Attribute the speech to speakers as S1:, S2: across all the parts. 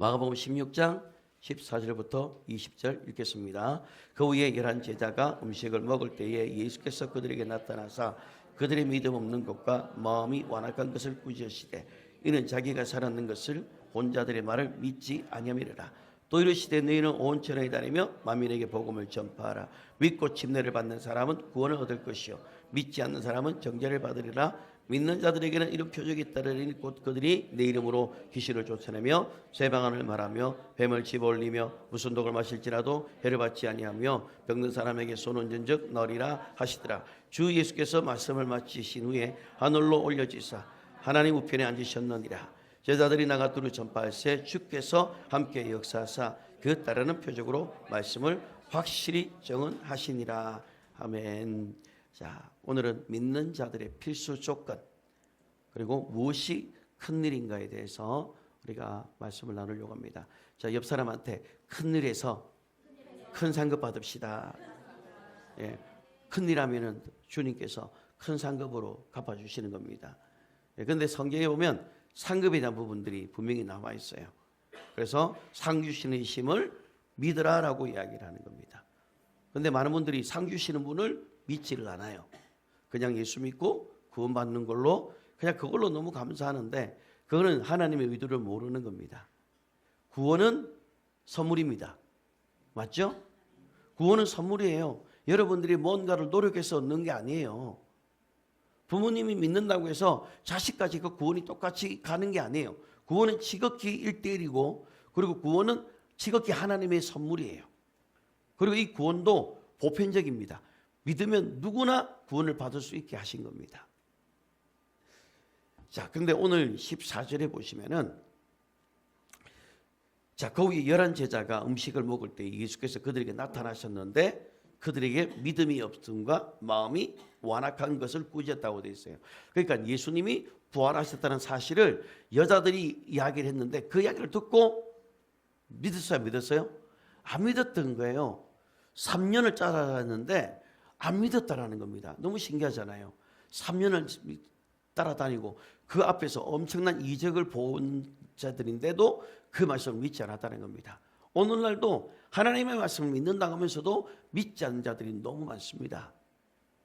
S1: 마가복음 16장 14절부터 20절 읽겠습니다. 그 후에 11 제자가 음식을 먹을 때에 예수께서 그들에게 나타나사 그들의 믿음 없는 것과 마음이 완악한 것을 꾸짖으시되 이는 자기가 살았는 것을 본 자들의 말을 믿지 아니함이라. 또 이르시되 너희는 온 천하에 다니며 만민에게 복음을 전파하라. 믿고 침례를 받는 사람은 구원을 얻을 것이요 믿지 않는 사람은 정죄를 받으리라. 믿는 자들에게는 이런 표적이 따르리니 곧 그들이 내 이름으로 귀신을 쫓아내며 새 방언을 말하며 뱀을 집어올리며 무슨 독을 마실지라도 해를 받지 아니하며 병든 사람에게 손은 전적 너리라 하시더라. 주 예수께서 말씀을 마치신 후에 하늘로 올려지사 하나님 우편에 앉으셨느니라. 제자들이 나가 두루 전파할세 주께서 함께 역사하사 그 따르는 표적으로 말씀을 확실히 정언하시니라. 아멘. 자, 오늘은 믿는 자들의 필수 조건 그리고 무엇이 큰일인가에 대해서 우리가 말씀을 나누려고 합니다. 자, 옆 사람한테 큰일에서 큰 상급 받읍시다. 예, 큰일 하면은 주님께서 큰 상급으로 갚아주시는 겁니다. 그런데 성경에 보면 상급에 대한 부분들이 분명히 나와 있어요. 그래서 상 주시는 힘을 믿으라라고 이야기를 하는 겁니다. 그런데 많은 분들이 상 주시는 분을 믿지를 않아요. 그냥 예수 믿고 구원받는 걸로 그냥 그걸로 너무 감사하는데 그거는 하나님의 의도를 모르는 겁니다. 구원은 선물입니다. 맞죠? 구원은 선물이에요. 여러분들이 뭔가를 노력해서 얻는 게 아니에요. 부모님이 믿는다고 해서 자식까지 그 구원이 똑같이 가는 게 아니에요. 구원은 지극히 1대1이고 그리고 구원은 지극히 하나님의 선물이에요. 그리고 이 구원도 보편적입니다. 믿으면 누구나 구원을 받을 수 있게 하신 겁니다. 자, 근데 오늘 14절에 보시면은 자, 거기 11 제자가 음식을 먹을 때 예수께서 그들에게 나타나셨는데 그들에게 믿음이 없음과 마음이 완악한 것을 꾸짖었다고 되어 있어요. 그러니까 예수님이 부활하셨다는 사실을 여자들이 이야기를 했는데 그 이야기를 듣고 믿었어요? 안 믿었던 거예요. 3년을 따라다녔는데 안 믿었다라는 겁니다. 너무 신기하잖아요. 3년을 따라다니고 그 앞에서 엄청난 이적을 본 자들인데도 그 말씀을 믿지 않았다는 겁니다. 오늘날도 하나님의 말씀을 믿는다고 하면서도 믿지 않는 자들이 너무 많습니다.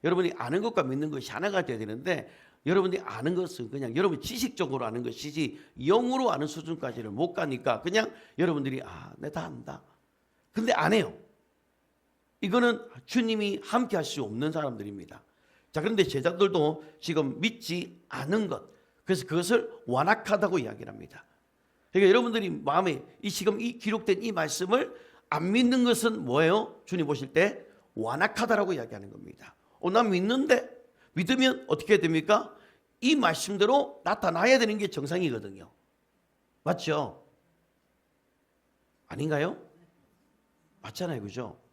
S1: 여러분이 아는 것과 믿는 것이 하나가 돼야 되는데 여러분이 아는 것은 그냥 여러분 지식적으로 아는 것이지 영으로 아는 수준까지는 못 가니까 그냥 여러분들이 내가 다 안다. 근데 안 해요. 이거는 주님이 함께 할 수 없는 사람들입니다. 자, 그런데 제자들도 지금 믿지 않은 것, 그래서 그것을 완악하다고 이야기를 합니다. 그러니까 여러분들이 마음에 지금 이 기록된 이 말씀을 안 믿는 것은 뭐예요? 주님 보실 때 완악하다라고 이야기하는 겁니다. 난 믿는데 믿으면 어떻게 됩니까? 이 말씀대로 나타나야 되는 게 정상이거든요. 맞죠? 아닌가요? 맞잖아요, 그죠?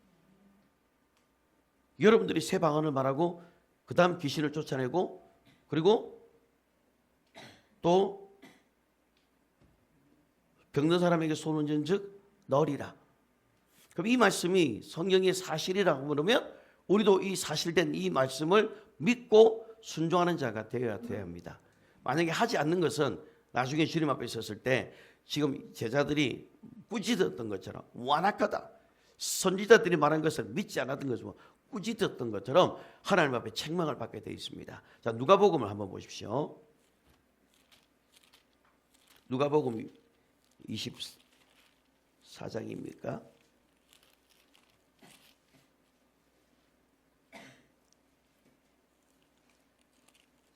S1: 여러분들이 새 방언을 말하고 그 다음 귀신을 쫓아내고 그리고 또 병든 사람에게 손은 전즉 너리라. 그럼 이 말씀이 성경의 사실이라고 그러면 우리도 이 사실된 이 말씀을 믿고 순종하는 자가 되어야 합니다. 만약에 하지 않는 것은 나중에 주님 앞에 있었을 때 지금 제자들이 꾸짖었던 것처럼 완악하다. 선지자들이 말한 것을 믿지 않았던 것처럼 꾸짖었던 것처럼 하나님 앞에 책망을 받게 되어 있습니다. 자, 누가복음을 한번 보십시오. 누가복음 24장입니까?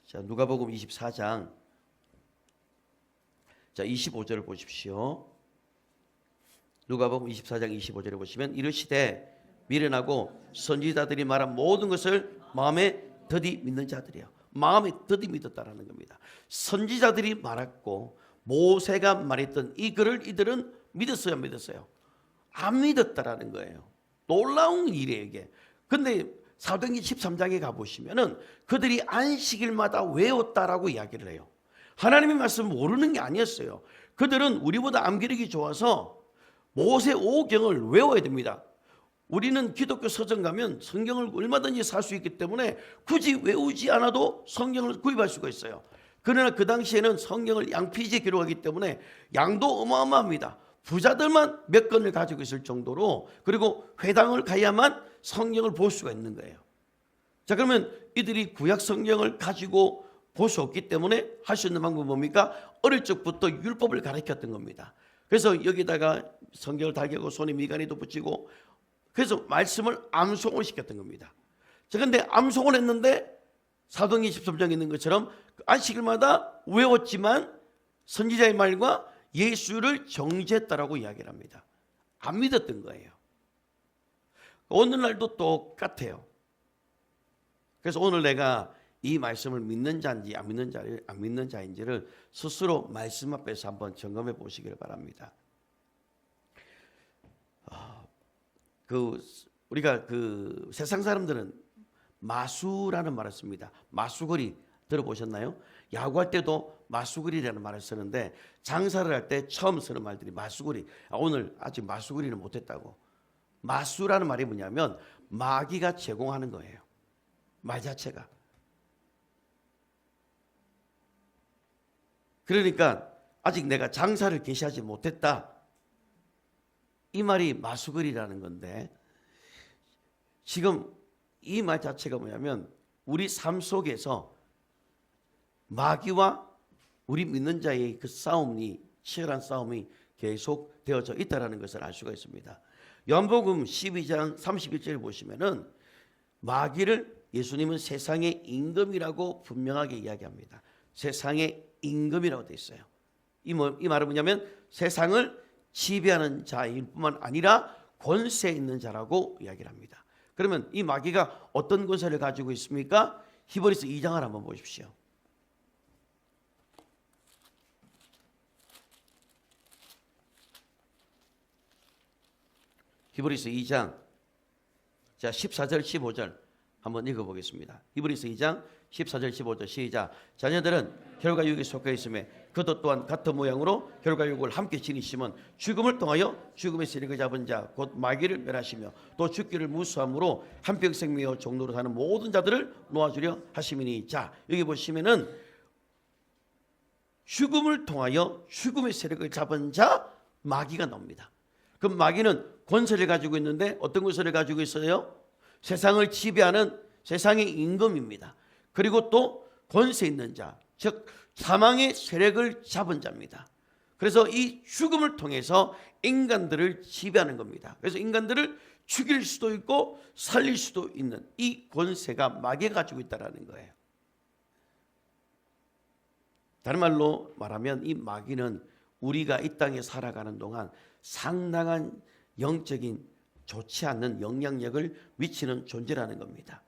S1: 자, 누가복음 24장 자, 25절을 보십시오. 누가복음 24장 25절을 보시면 이르시되 미련하고 선지자들이 말한 모든 것을 마음에 더디 믿는 자들이요. 마음에 더디 믿었다라는 겁니다. 선지자들이 말했고 모세가 말했던 이 글을 이들은 믿었어요, 안 믿었어요? 안 믿었다라는 거예요. 놀라운 일이에요, 이게. 근데 사도행전 13장에 가보시면은 그들이 안식일마다 외웠다라고 이야기를 해요. 하나님의 말씀을 모르는 게 아니었어요. 그들은 우리보다 암기력이 좋아서 모세 5경을 외워야 됩니다. 우리는 기독교 서점 가면 성경을 얼마든지 살 수 있기 때문에 굳이 외우지 않아도 성경을 구입할 수가 있어요. 그러나 그 당시에는 성경을 양피지에 기록하기 때문에 양도 어마어마합니다. 부자들만 몇 권을 가지고 있을 정도로, 그리고 회당을 가야만 성경을 볼 수가 있는 거예요. 자, 그러면 이들이 구약 성경을 가지고 볼 수 없기 때문에 할 수 있는 방법은 뭡니까? 어릴 적부터 율법을 가르쳤던 겁니다. 그래서 여기다가 성경을 달개고 손에 미간에도 붙이고, 그래서 말씀을 암송을 시켰던 겁니다. 자, 근데 암송을 했는데 사도행전 13장에 있는 것처럼 안식일마다 외웠지만 선지자의 말과 예수를 정죄했다라고 이야기를 합니다. 안 믿었던 거예요. 오늘날도 똑같아요. 그래서 오늘 내가 이 말씀을 믿는 자인지 안 믿는 자인지를 스스로 말씀 앞에서 한번 점검해 보시기를 바랍니다. 우리가 세상 사람들은 마수라는 말을 씁니다. 마수거리 들어보셨나요? 야구할 때도 마수거리라는 말을 쓰는데, 장사를 할 때 처음 쓰는 말들이 마수거리. 오늘 아직 마수거리는 못했다고. 마수라는 말이 뭐냐면 마귀가 제공하는 거예요. 말 자체가. 그러니까 아직 내가 장사를 개시하지 못했다, 이 말이 마수거리라는 건데, 지금 이 말 자체가 뭐냐면 우리 삶 속에서 마귀와 우리 믿는 자의 그 싸움이, 치열한 싸움이 계속 되어져 있다는 것을 알 수가 있습니다. 요한복음 12장 31절을 보시면은 마귀를 예수님은 세상의 임금이라고 분명하게 이야기합니다. 세상의 임금이라고 되어 있어요. 이 말은 뭐냐면 세상을 지배하는 자일 뿐만 아니라 권세 있는 자라고 이야기를 합니다. 그러면 이 마귀가 어떤 권세를 가지고 있습니까? 히브리서 2장을 한번 보십시오. 히브리서 2장, 자 14절 15절 한번 읽어보겠습니다. 히브리서 2장 14절 15절 시작. 자녀들은 혈과 육에 속해 있음에 그도 또한 같은 모양으로 혈과 육을 함께 지니심은 죽음을 통하여 죽음의 세력을 잡은 자 곧 마귀를 멸하시며 또 죽기를 무수함으로 한평생 미어 종로로 사는 모든 자들을 놓아주려 하심이니. 자, 여기 보시면은 죽음을 통하여 죽음의 세력을 잡은 자 마귀가 나옵니다. 그럼 마귀는 권세를 가지고 있는데 어떤 권세를 가지고 있어요? 세상을 지배하는 세상의 임금입니다. 그리고 또 권세 있는 자, 즉 사망의 세력을 잡은 자입니다. 그래서 이 죽음을 통해서 인간들을 지배하는 겁니다. 그래서 인간들을 죽일 수도 있고 살릴 수도 있는 이 권세가 마귀가 가지고 있다는 거예요. 다른 말로 말하면 이 마귀는 우리가 이 땅에 살아가는 동안 상당한 영적인 좋지 않는 영향력을 미치는 존재라는 겁니다.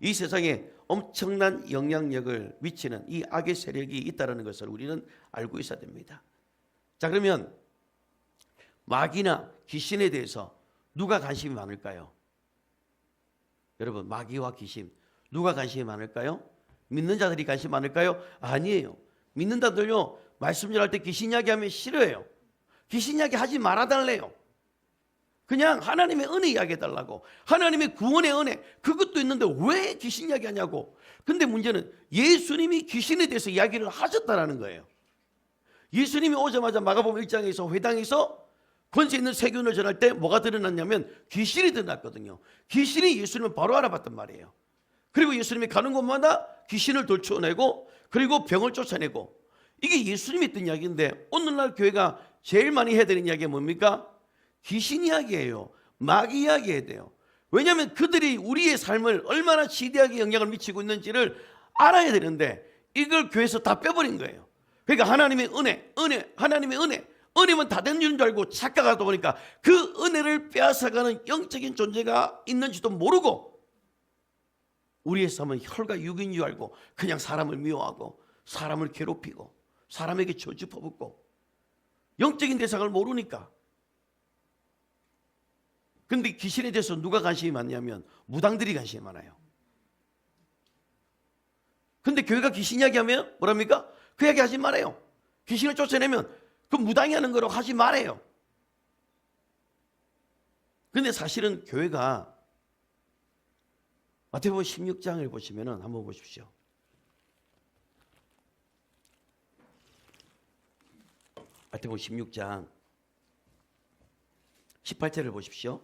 S1: 이 세상에 엄청난 영향력을 미치는 이 악의 세력이 있다는 것을 우리는 알고 있어야 됩니다. 자, 그러면 마귀나 귀신에 대해서 누가 관심이 많을까요? 여러분, 마귀와 귀신 누가 관심이 많을까요? 믿는 자들이 관심이 많을까요? 아니에요. 믿는 자들요, 말씀 전할 때 귀신 이야기하면 싫어해요. 귀신 이야기 하지 말아달래요. 그냥 하나님의 은혜 이야기해달라고. 하나님의 구원의 은혜, 그것도 있는데 왜 귀신 이야기하냐고. 근데 문제는 예수님이 귀신에 대해서 이야기를 하셨다라는 거예요. 예수님이 오자마자 마가복음 1장에서 회당에서 권세 있는 세균을 전할 때 뭐가 드러났냐면 귀신이 드러났거든요. 귀신이 예수님을 바로 알아봤단 말이에요. 그리고 예수님이 가는 곳마다 귀신을 돌쳐내고 그리고 병을 쫓아내고, 이게 예수님이 했던 이야기인데 오늘날 교회가 제일 많이 해야 되는 이야기가 뭡니까? 귀신 이야기예요. 마귀 이야기해야 돼요. 왜냐하면 그들이 우리의 삶을 얼마나 지대하게 영향을 미치고 있는지를 알아야 되는데 이걸 교회에서 다 빼버린 거예요. 그러니까 하나님의 하나님의 은혜면 다 된 줄 알고 착각하다 보니까 그 은혜를 빼앗아가는 영적인 존재가 있는지도 모르고 우리의 삶은 혈과 육인 줄 알고 그냥 사람을 미워하고 사람을 괴롭히고 사람에게 저주 퍼붓고 영적인 대상을 모르니까. 그런데 귀신에 대해서 누가 관심이 많냐면 무당들이 관심이 많아요. 근데 교회가 귀신 이야기하면 뭐랍니까? 그 이야기 하지 말아요. 귀신을 쫓아내면 그 무당이 하는 거라고 하지 말아요. 근데 사실은 교회가 마태복음 16장을 보시면 한번 보십시오. 마태복음 16장 18절을 보십시오.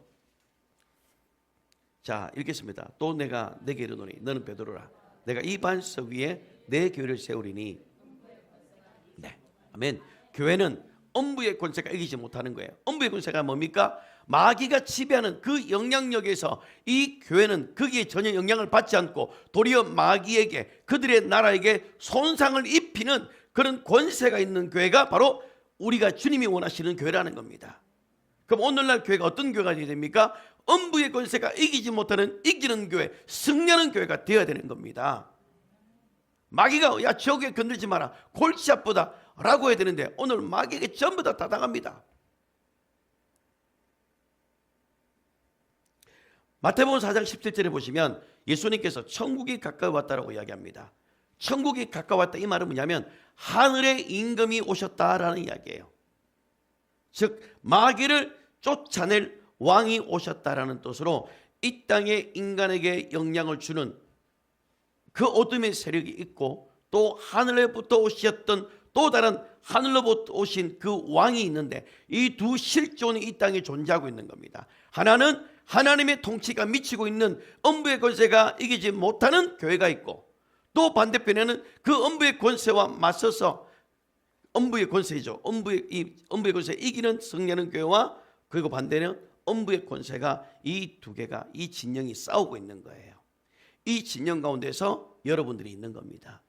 S1: 자, 읽겠습니다. 또 내가 내게 이르노니 너는 베드로라. 내가 이 반석 위에 내 교회를 세우리니. 네, 아멘. 교회는 음부의 권세가 이기지 못하는 거예요. 음부의 권세가 뭡니까? 마귀가 지배하는 그 영향력에서 이 교회는 거기에 전혀 영향을 받지 않고 도리어 마귀에게, 그들의 나라에게 손상을 입히는 그런 권세가 있는 교회가 바로 우리가 주님이 원하시는 교회라는 겁니다. 그럼 오늘날 교회가 어떤 교회가 되어야 됩니까? 음부의 권세가 이기지 못하는 이기는 교회, 승리하는 교회가 되어야 되는 겁니다. 마귀가 야 저 교회 건들지 마라, 골치 아프다 라고 해야 되는데 오늘 마귀에게 전부 다 당합니다. 마태복음 4장 17절에 보시면 예수님께서 천국이 가까이 왔다라고 이야기합니다. 천국이 가까웠다, 이 말은 뭐냐면 하늘의 임금이 오셨다라는 이야기예요. 즉 마귀를 쫓아낼 왕이 오셨다라는 뜻으로 이 땅에 인간에게 영향을 주는 그 어둠의 세력이 있고, 또 하늘로부터 오셨던 또 다른 하늘로부터 오신 그 왕이 있는데 이 두 실존이 이 땅에 존재하고 있는 겁니다. 하나는 하나님의 통치가 미치고 있는 음부의 권세가 이기지 못하는 교회가 있고, 또 반대편에는 그 음부의 권세와 맞서서 음부의 권세죠. 음부의 권세 이기는 승리하는 교회와, 그리고 반대는 음부의 권세가, 이 두 개가, 이 진영이 싸우고 있는 거예요. 이 진영 가운데서 여러분들이 있는 겁니다.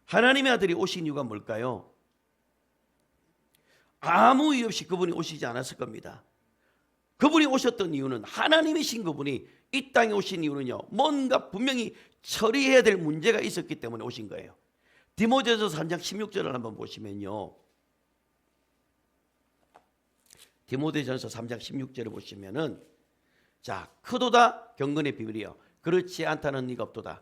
S1: 하나님의 아들이 오신 이유가 뭘까요? 아무 이유 없이 그분이 오시지 않았을 겁니다. 그분이 오셨던 이유는, 하나님이신 그분이 이 땅에 오신 이유는요, 뭔가 분명히 처리해야 될 문제가 있었기 때문에 오신 거예요. 디모데전서 3장 16절을 한번 보시면요, 디모데전서 3장 16절을 보시면은, 자, 크도다 경건의 비밀이요 그렇지 않다는 이가 없도다.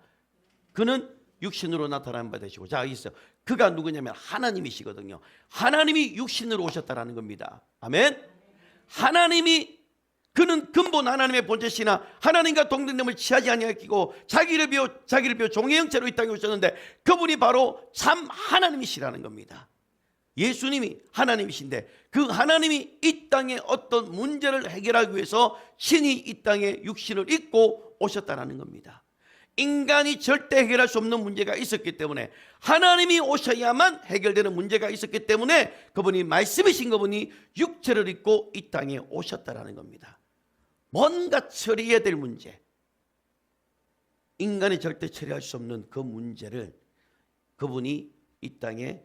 S1: 그는 육신으로 나타난 바 되시고. 자, 있어요. 그가 누구냐면 하나님이시거든요. 하나님이 육신으로 오셨다라는 겁니다. 아멘. 하나님이, 그는 근본 하나님의 본체시나 하나님과 동등됨을 취하지 아니하시고 자기를 비워 종의 형체로 이 땅에 오셨는데, 그분이 바로 참 하나님이시라는 겁니다. 예수님이 하나님이신데 그 하나님이 이 땅에 어떤 문제를 해결하기 위해서 신이 이 땅에 육신을 입고 오셨다는 겁니다. 인간이 절대 해결할 수 없는 문제가 있었기 때문에, 하나님이 오셔야만 해결되는 문제가 있었기 때문에 그분이, 말씀이신 그분이 육체를 입고 이 땅에 오셨다는 겁니다. 뭔가 처리해야 될 문제, 인간이 절대 처리할 수 없는 그 문제를 그분이 이 땅에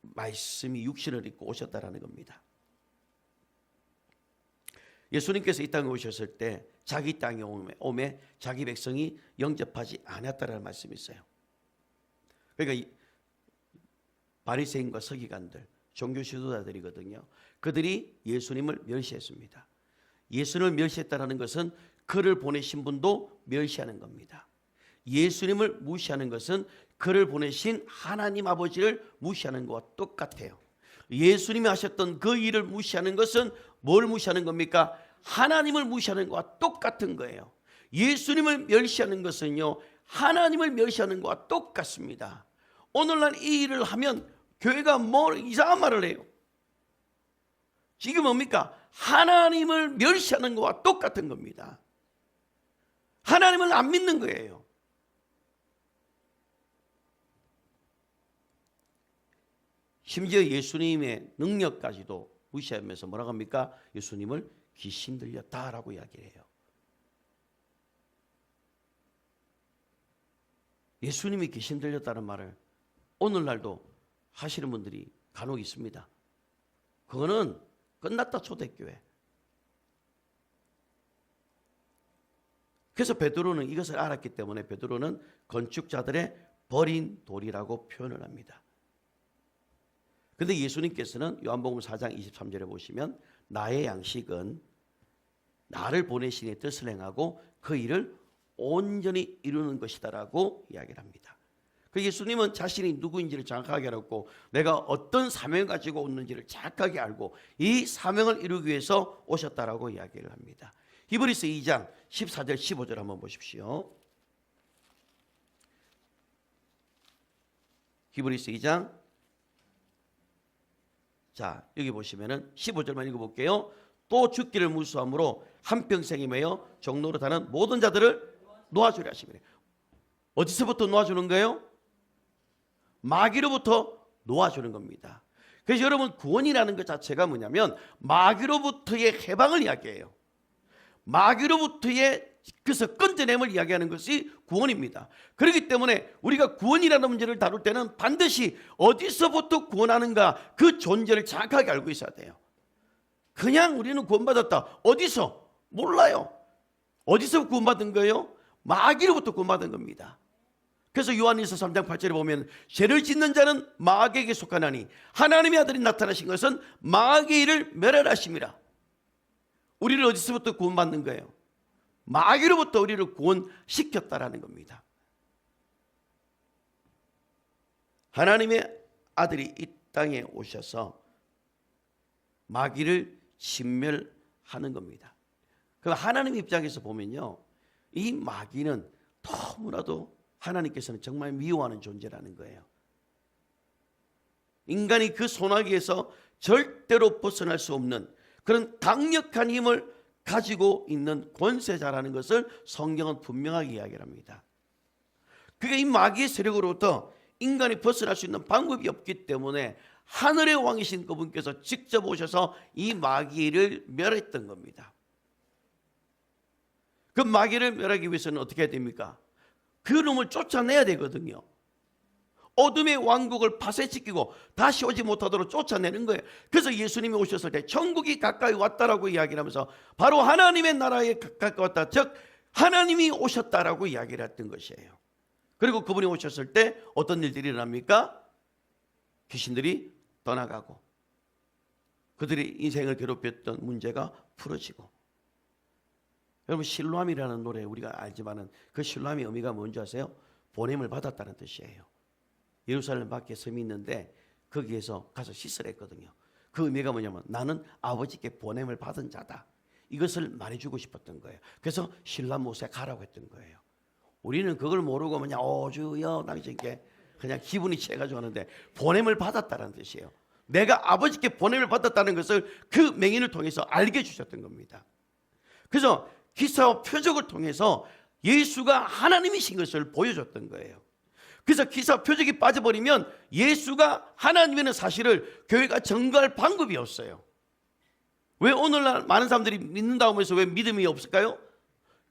S1: 말씀이 육신을 입고 오셨다는 겁니다. 예수님께서 이 땅에 오셨을 때 자기 땅에 오매 자기 백성이 영접하지 않았다는 말씀이 있어요. 그러니까 바리새인과 서기관들, 종교 지도자들이거든요. 그들이 예수님을 멸시했습니다. 예수님을 멸시했다는 것은 그를 보내신 분도 멸시하는 겁니다. 예수님을 무시하는 것은 그를 보내신 하나님 아버지를 무시하는 것과 똑같아요. 예수님이 하셨던 그 일을 무시하는 것은 뭘 무시하는 겁니까? 하나님을 무시하는 것과 똑같은 거예요. 예수님을 멸시하는 것은요, 하나님을 멸시하는 것과 똑같습니다. 오늘날 이 일을 하면 교회가 뭐 이상한 말을 해요. 지금 뭡니까? 하나님을 멸시하는 것과 똑같은 겁니다. 하나님을 안 믿는 거예요. 심지어 예수님의 능력까지도 무시하면서 뭐라고 합니까? 예수님을 귀신 들렸다라고 이야기를 해요. 예수님이 귀신 들렸다는 말을 오늘날도 하시는 분들이 간혹 있습니다. 그거는 끝났다, 초대교회. 그래서 베드로는 이것을 알았기 때문에 베드로는 건축자들의 버린 돌이라고 표현을 합니다. 그런데 예수님께서는 요한복음 4장 23절에 보시면 나의 양식은 나를 보내신 이의 뜻을 행하고 그 일을 온전히 이루는 것이다라고 이야기를 합니다. 그 예수님은 자신이 누구인지를 정확하게 알았고, 내가 어떤 사명을 가지고 오는지를 정확하게 알고 이 사명을 이루기 위해서 오셨다라고 이야기를 합니다. 히브리서 2장 14절 15절 한번 보십시오. 히브리서 2장 자, 여기 보시면은 15절만 읽어볼게요. 또 죽기를 무수함으로 한평생이 매여 종로로 다는 모든 자들을 놓아주려 하시며. 어디서부터 놓아주는 거예요? 마귀로부터 놓아주는 겁니다. 그래서 여러분, 구원이라는 것 자체가 뭐냐면 마귀로부터의 해방을 이야기해요. 마귀로부터의 그래서 건져냄을 이야기하는 것이 구원입니다. 그렇기 때문에 우리가 구원이라는 문제를 다룰 때는 반드시 어디서부터 구원하는가 그 존재를 정확하게 알고 있어야 돼요. 그냥 우리는 구원받았다. 어디서? 몰라요. 어디서 구원받은 거예요? 마귀로부터 구원받은 겁니다. 그래서 요한일서 3장 8절에 보면 죄를 짓는 자는 마귀에게 속하나니 하나님의 아들이 나타나신 것은 마귀를 멸하심이라. 우리를 어디서부터 구원받는 거예요? 마귀로부터 우리를 구원시켰다라는 겁니다. 하나님의 아들이 이 땅에 오셔서 마귀를 진멸하는 겁니다. 그럼 하나님 입장에서 보면요, 이 마귀는 너무나도 하나님께서는 정말 미워하는 존재라는 거예요. 인간이 그 소나기에서 절대로 벗어날 수 없는 그런 강력한 힘을 가지고 있는 권세자라는 것을 성경은 분명하게 이야기를 합니다. 그게 이 마귀의 세력으로부터 인간이 벗어날 수 있는 방법이 없기 때문에 하늘의 왕이신 그분께서 직접 오셔서 이 마귀를 멸했던 겁니다. 그 마귀를 멸하기 위해서는 어떻게 해야 됩니까? 그 놈을 쫓아내야 되거든요. 어둠의 왕국을 파쇄시키고 다시 오지 못하도록 쫓아내는 거예요. 그래서 예수님이 오셨을 때 천국이 가까이 왔다라고 이야기를 하면서 바로 하나님의 나라에 가까이 왔다, 즉 하나님이 오셨다라고 이야기를 했던 것이에요. 그리고 그분이 오셨을 때 어떤 일들이 일어납니까? 귀신들이 떠나가고 그들이 인생을 괴롭혔던 문제가 풀어지고. 여러분, 실로암이라는 노래 우리가 알지만은 그 실로암의 의미가 뭔지 아세요? 보냄을 받았다는 뜻이에요. 예루살렘 밖에 섬이 있는데 거기에서 가서 씻으라 했거든요. 그 의미가 뭐냐면 나는 아버지께 보냄을 받은 자다, 이것을 말해주고 싶었던 거예요. 그래서 실로암 못에 가라고 했던 거예요. 우리는 그걸 모르고 그냥 주여 당신께 그냥 기분이 취해가지고 하는데 보냄을 받았다는 뜻이에요. 내가 아버지께 보냄을 받았다는 것을 그 맹인을 통해서 알게 해주셨던 겁니다. 그래서 기사와 표적을 통해서 예수가 하나님이신 것을 보여줬던 거예요. 그래서 기사 표적이 빠져버리면 예수가 하나님이라는 사실을 교회가 증거할 방법이 없어요. 왜 오늘날 많은 사람들이 믿는다고 해서 왜 믿음이 없을까요?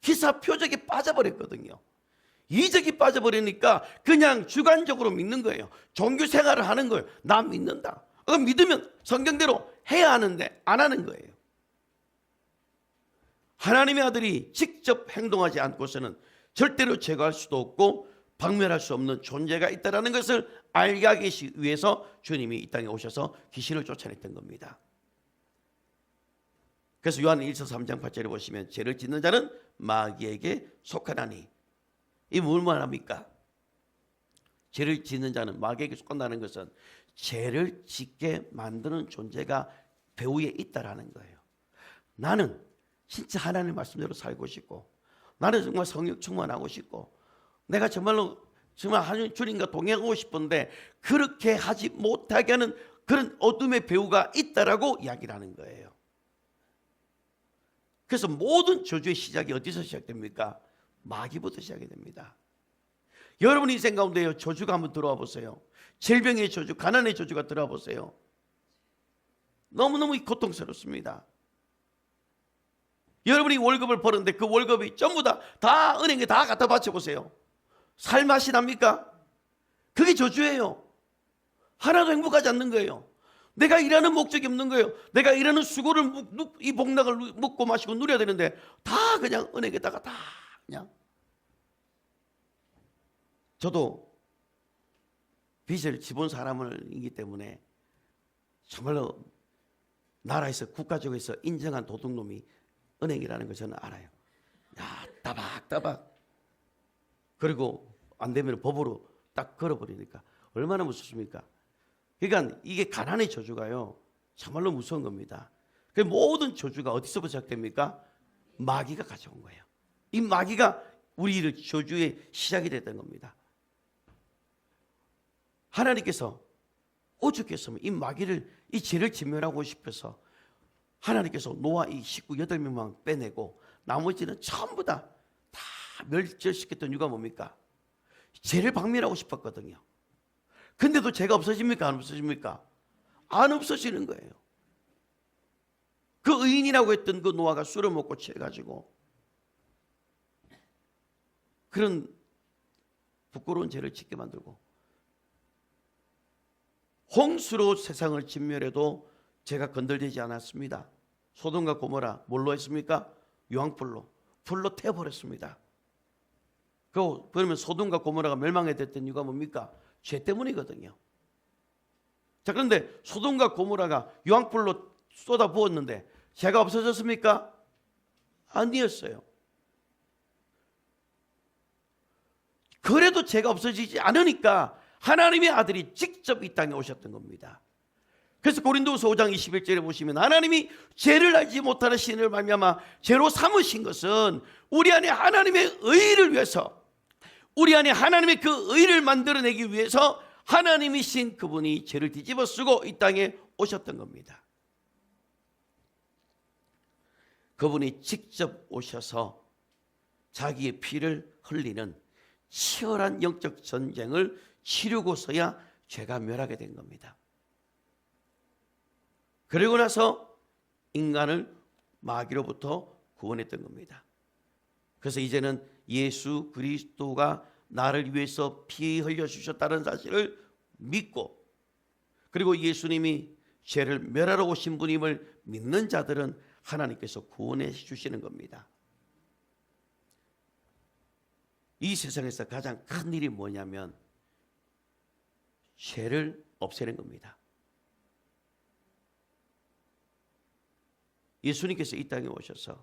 S1: 기사 표적이 빠져버렸거든요. 이적이 빠져버리니까 그냥 주관적으로 믿는 거예요. 종교 생활을 하는 거예요. 나 믿는다. 믿으면 성경대로 해야 하는데 안 하는 거예요. 하나님의 아들이 직접 행동하지 않고서는 절대로 제거할 수도 없고 박멸할 수 없는 존재가 있다는 것을 알게 하기 위해서 주님이 이 땅에 오셔서 귀신을 쫓아냈던 겁니다. 그래서 요한일서 3장 8절에 보시면 죄를 짓는 자는 마귀에게 속하나니, 이 뭘 말합니까? 죄를 짓는 자는 마귀에게 속한다는 것은 죄를 짓게 만드는 존재가 배후에 있다라는 거예요. 나는 진짜 하나님 말씀대로 살고 싶고, 나는 정말 성령 충만하고 싶고, 내가 정말 하나님 주님과 동행하고 싶은데 그렇게 하지 못하게 하는 그런 어둠의 배후가 있다라고 이야기를 하는 거예요. 그래서 모든 저주의 시작이 어디서 시작됩니까? 마귀부터 시작이 됩니다. 여러분 인생 가운데 저주가 한번 들어와 보세요. 질병의 저주, 가난의 저주가 들어와 보세요. 너무너무 고통스럽습니다. 여러분이 월급을 버는데 그 월급이 전부 다 은행에 다 갖다 바쳐보세요. 살 맛이 납니까? 그게 저주예요. 하나도 행복하지 않는 거예요. 내가 일하는 목적이 없는 거예요. 내가 일하는 수고를, 이 복락을 먹고 마시고 누려야 되는데 다 그냥 은행에다가 다 그냥. 저도 빚을 지본 사람이기 때문에 정말로 나라에서 국가적에서 인정한 도둑놈이 은행이라는 걸 저는 알아요. 야, 따박따박. 그리고 안 되면 법으로 딱 걸어버리니까 얼마나 무섭습니까? 그러니까 이게 가난의 저주가요, 정말로 무서운 겁니다. 그 모든 저주가 어디서부터 시작됩니까? 마귀가 가져온 거예요. 이 마귀가 우리를 저주의 시작이 됐던 겁니다. 하나님께서 오죽했으면 이 마귀를, 이 죄를 진멸하고 싶어서 하나님께서 노아 이 식구 8명만 빼내고 나머지는 전부 다 멸절시켰던 이유가 뭡니까? 죄를 박멸하고 싶었거든요. 근데도 죄가 없어집니까? 안 없어집니까? 안 없어지는 거예요. 그 의인이라고 했던 그 노아가 술을 먹고 취해가지고 그런 부끄러운 죄를 짓게 만들고, 홍수로 세상을 진멸해도 죄가 건들되지 않았습니다. 소돔과 고모라 뭘로 했습니까? 유황불로, 불로 태워버렸습니다. 그러면 소돔과 고모라가 멸망해 됐던 이유가 뭡니까? 죄 때문이거든요. 자, 그런데 소돔과 고모라가 유황불로 쏟아 부었는데 죄가 없어졌습니까? 아니었어요. 그래도 죄가 없어지지 않으니까 하나님의 아들이 직접 이 땅에 오셨던 겁니다. 그래서 고린도후서 5장 21절에 보시면 하나님이 죄를 알지 못하는 신을 말미암아 죄로 삼으신 것은 우리 안에 하나님의 의를 위해서, 우리 안에 하나님의 그 의를 만들어내기 위해서 하나님이신 그분이 죄를 뒤집어 쓰고 이 땅에 오셨던 겁니다. 그분이 직접 오셔서 자기의 피를 흘리는 치열한 영적 전쟁을 치르고서야 죄가 멸하게 된 겁니다. 그리고 나서 인간을 마귀로부터 구원했던 겁니다. 그래서 이제는 예수 그리스도가 나를 위해서 피 흘려주셨다는 사실을 믿고, 그리고 예수님이 죄를 멸하러 오신 분임을 믿는 자들은 하나님께서 구원해 주시는 겁니다. 이 세상에서 가장 큰 일이 뭐냐면 죄를 없애는 겁니다. 예수님께서 이 땅에 오셔서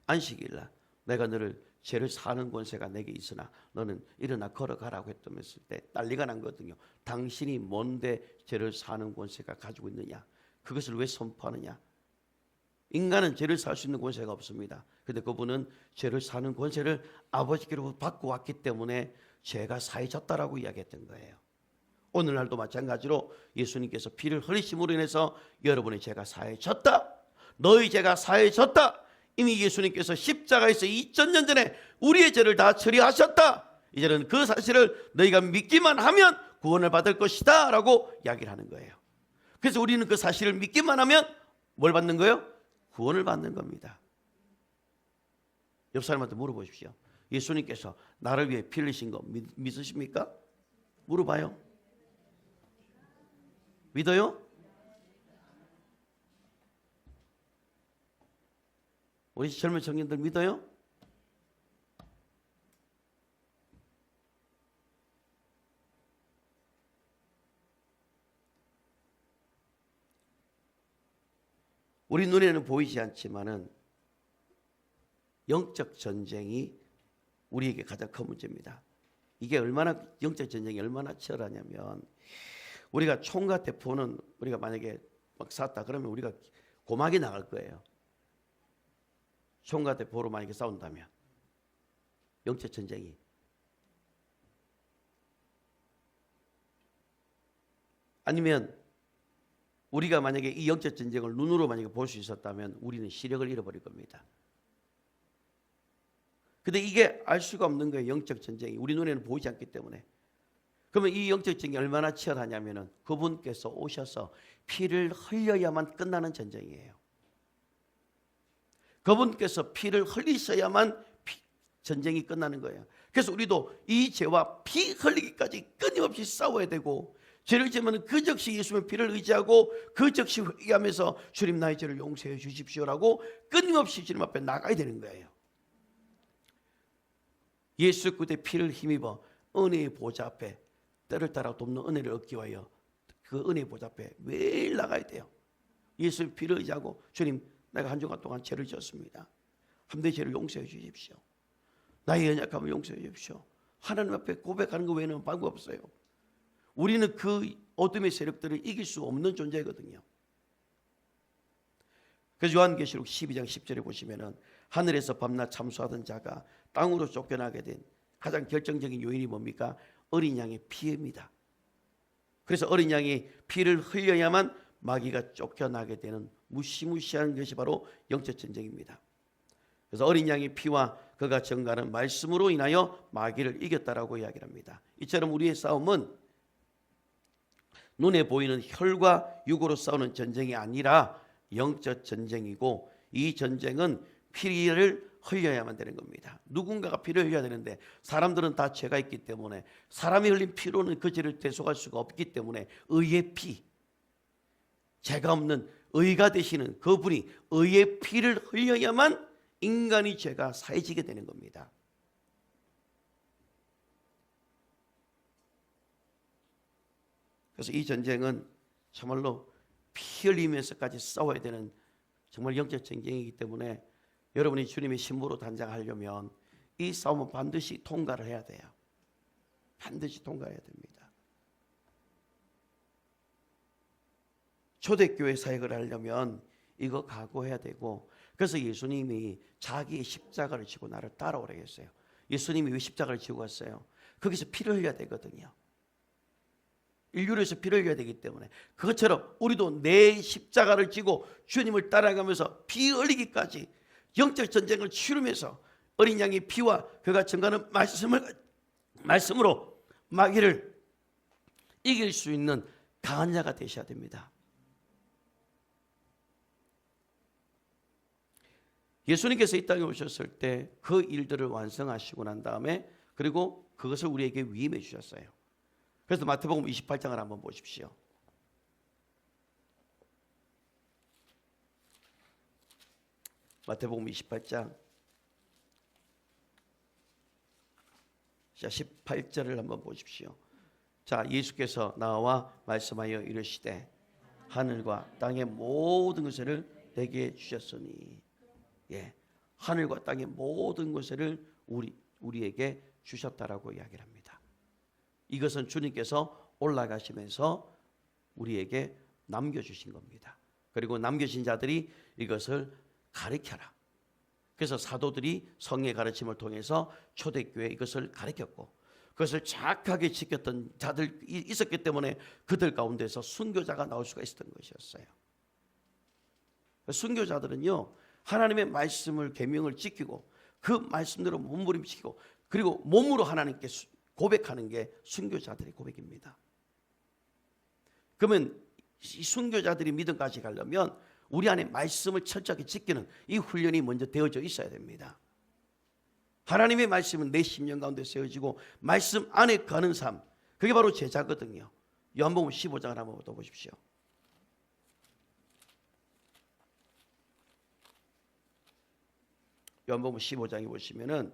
S1: 안식일날 내가 너를 죄를 사는 권세가 내게 있으나 너는 일어나 걸어가라고 했다면서 때 난리가 난 거거든요. 당신이 뭔데 죄를 사는 권세가 가지고 있느냐? 그것을 왜 선포하느냐? 인간은 죄를 살 수 있는 권세가 없습니다. 그런데 그분은 죄를 사는 권세를 아버지께로부터 받고 왔기 때문에 죄가 사해졌다라고 이야기했던 거예요. 오늘날도 마찬가지로 예수님께서 피를 흘리심으로 인해서 여러분의 죄가 사해졌다, 너희 죄가 사해졌다, 이미 예수님께서 십자가에서 2000년 전에 우리의 죄를 다 처리하셨다, 이제는 그 사실을 너희가 믿기만 하면 구원을 받을 것이다 라고 이야기를 하는 거예요. 그래서 우리는 그 사실을 믿기만 하면 뭘 받는 거예요? 구원을 받는 겁니다. 옆 사람한테 물어보십시오. 예수님께서 나를 위해 피 흘리신 거 믿으십니까? 물어봐요. 믿어요? 우리 젊은 청년들 믿어요? 우리 눈에는 보이지 않지만은 영적 전쟁이 우리에게 가장 큰 문제입니다. 이게 얼마나, 영적 전쟁이 얼마나 치열하냐면, 우리가 총과 대포는 우리가 만약에 막 쐈다 그러면 우리가 고막이 나갈 거예요. 총과 대포로 만약에 싸운다면. 영적 전쟁이. 아니면 우리가 만약에 이 영적 전쟁을 눈으로 만약에 볼 수 있었다면 우리는 시력을 잃어버릴 겁니다. 근데 이게 알 수가 없는 거예요. 영적 전쟁이 우리 눈에는 보이지 않기 때문에. 그러면 이 영적 전쟁이 얼마나 치열하냐면은 그분께서 오셔서 피를 흘려야만 끝나는 전쟁이에요. 그분께서 피를 흘리셔야만 전쟁이 끝나는 거예요. 그래서 우리도 이 죄와 피 흘리기까지 끊임없이 싸워야 되고, 죄를 지으면 그 즉시 예수님의 피를 의지하고 그 즉시 회개하면서 주님 나의 죄를 용서해 주십시오라고 끊임없이 주님 앞에 나가야 되는 거예요. 예수 그리스도의 피를 힘입어 은혜의 보좌 앞에 때를 따라 돕는 은혜를 얻기 위하여 그 은혜의 보좌 앞에 매일 나가야 돼요. 예수의 피를 의지하고 주님 내가 한 주간 동안 죄를 지었습니다. 함대 죄를 용서해 주십시오. 나의 연약함을 용서해 주십시오. 하나님 앞에 고백하는 것 외에는 방법 없어요. 우리는 그 어둠의 세력들을 이길 수 없는 존재거든요. 그래서 요한계시록 12장 10절에 보시면은 하늘에서 밤낮 참수하던 자가 땅으로 쫓겨나게 된 가장 결정적인 요인이 뭡니까? 어린 양의 피입니다. 그래서 어린 양이 피를 흘려야만 마귀가 쫓겨나게 되는 무시무시한 것이 바로 영적 전쟁입니다. 그래서 어린 양의 피와 그가 증가하는 말씀으로 인하여 마귀를 이겼다라고 이야기합니다. 이처럼 우리의 싸움은 눈에 보이는 혈과 육으로 싸우는 전쟁이 아니라 영적 전쟁이고, 이 전쟁은 피를 흘려야만 되는 겁니다. 누군가가 피를 흘려야 되는데 사람들은 다 죄가 있기 때문에 사람이 흘린 피로는 그 죄를 대속할 수가 없기 때문에 의의 피, 죄가 없는 의가 되시는 그분이 의의 피를 흘려야만 인간이 죄가 사해지게 되는 겁니다. 그래서 이 전쟁은 정말로 피 흘리면서까지 싸워야 되는 정말 영적 전쟁이기 때문에 여러분이 주님의 신부로 단장하려면 이 싸움은 반드시 통과를 해야 돼요. 반드시 통과해야 됩니다. 초대교회 사역을 하려면 이거 각오해야 되고, 그래서 예수님이 자기의 십자가를 지고 나를 따라오라고 했어요. 예수님이 왜 십자가를 지고 갔어요? 거기서 피를 흘려야 되거든요. 인류를 위해서 피를 흘려야 되기 때문에, 그것처럼 우리도 내 십자가를 지고 주님을 따라가면서 피 흘리기까지 영적 전쟁을 치르면서 어린 양의 피와 그가 증가하는 말씀으로 마귀를 이길 수 있는 강한 자가 되셔야 됩니다. 예수님께서 이 땅에 오셨을 때 그 일들을 완성하시고 난 다음에 그리고 그것을 우리에게 위임해 주셨어요. 그래서 마태복음 28장을 한번 보십시오. 마태복음 28장 자 18절을 한번 보십시오. 자, 예수께서 나와 말씀하여 이르시되 하늘과 땅의 모든 것을 내게 주셨으니, 예, 하늘과 땅의 모든 것을 우리에게 주셨다라고 이야기를 합니다. 이것은 주님께서 올라가시면서 우리에게 남겨주신 겁니다. 그리고 남겨진 자들이 이것을 가르쳐라. 그래서 사도들이 성의 가르침을 통해서 초대교회에 이것을 가르쳤고, 그것을 정확하게 지켰던 자들이 있었기 때문에 그들 가운데서 순교자가 나올 수가 있었던 것이었어요. 순교자들은요, 하나님의 말씀을 계명을 지키고 그 말씀대로 몸부림치고 그리고 몸으로 하나님께 고백하는 게 순교자들의 고백입니다. 그러면 이 순교자들이 믿음까지 가려면 우리 안에 말씀을 철저하게 지키는 이 훈련이 먼저 되어져 있어야 됩니다. 하나님의 말씀은 내 심령 가운데 세워지고 말씀 안에 가는 삶, 그게 바로 제자거든요. 요한복음 15장을 한번 더 보십시오. 요한복음 15장에 보시면은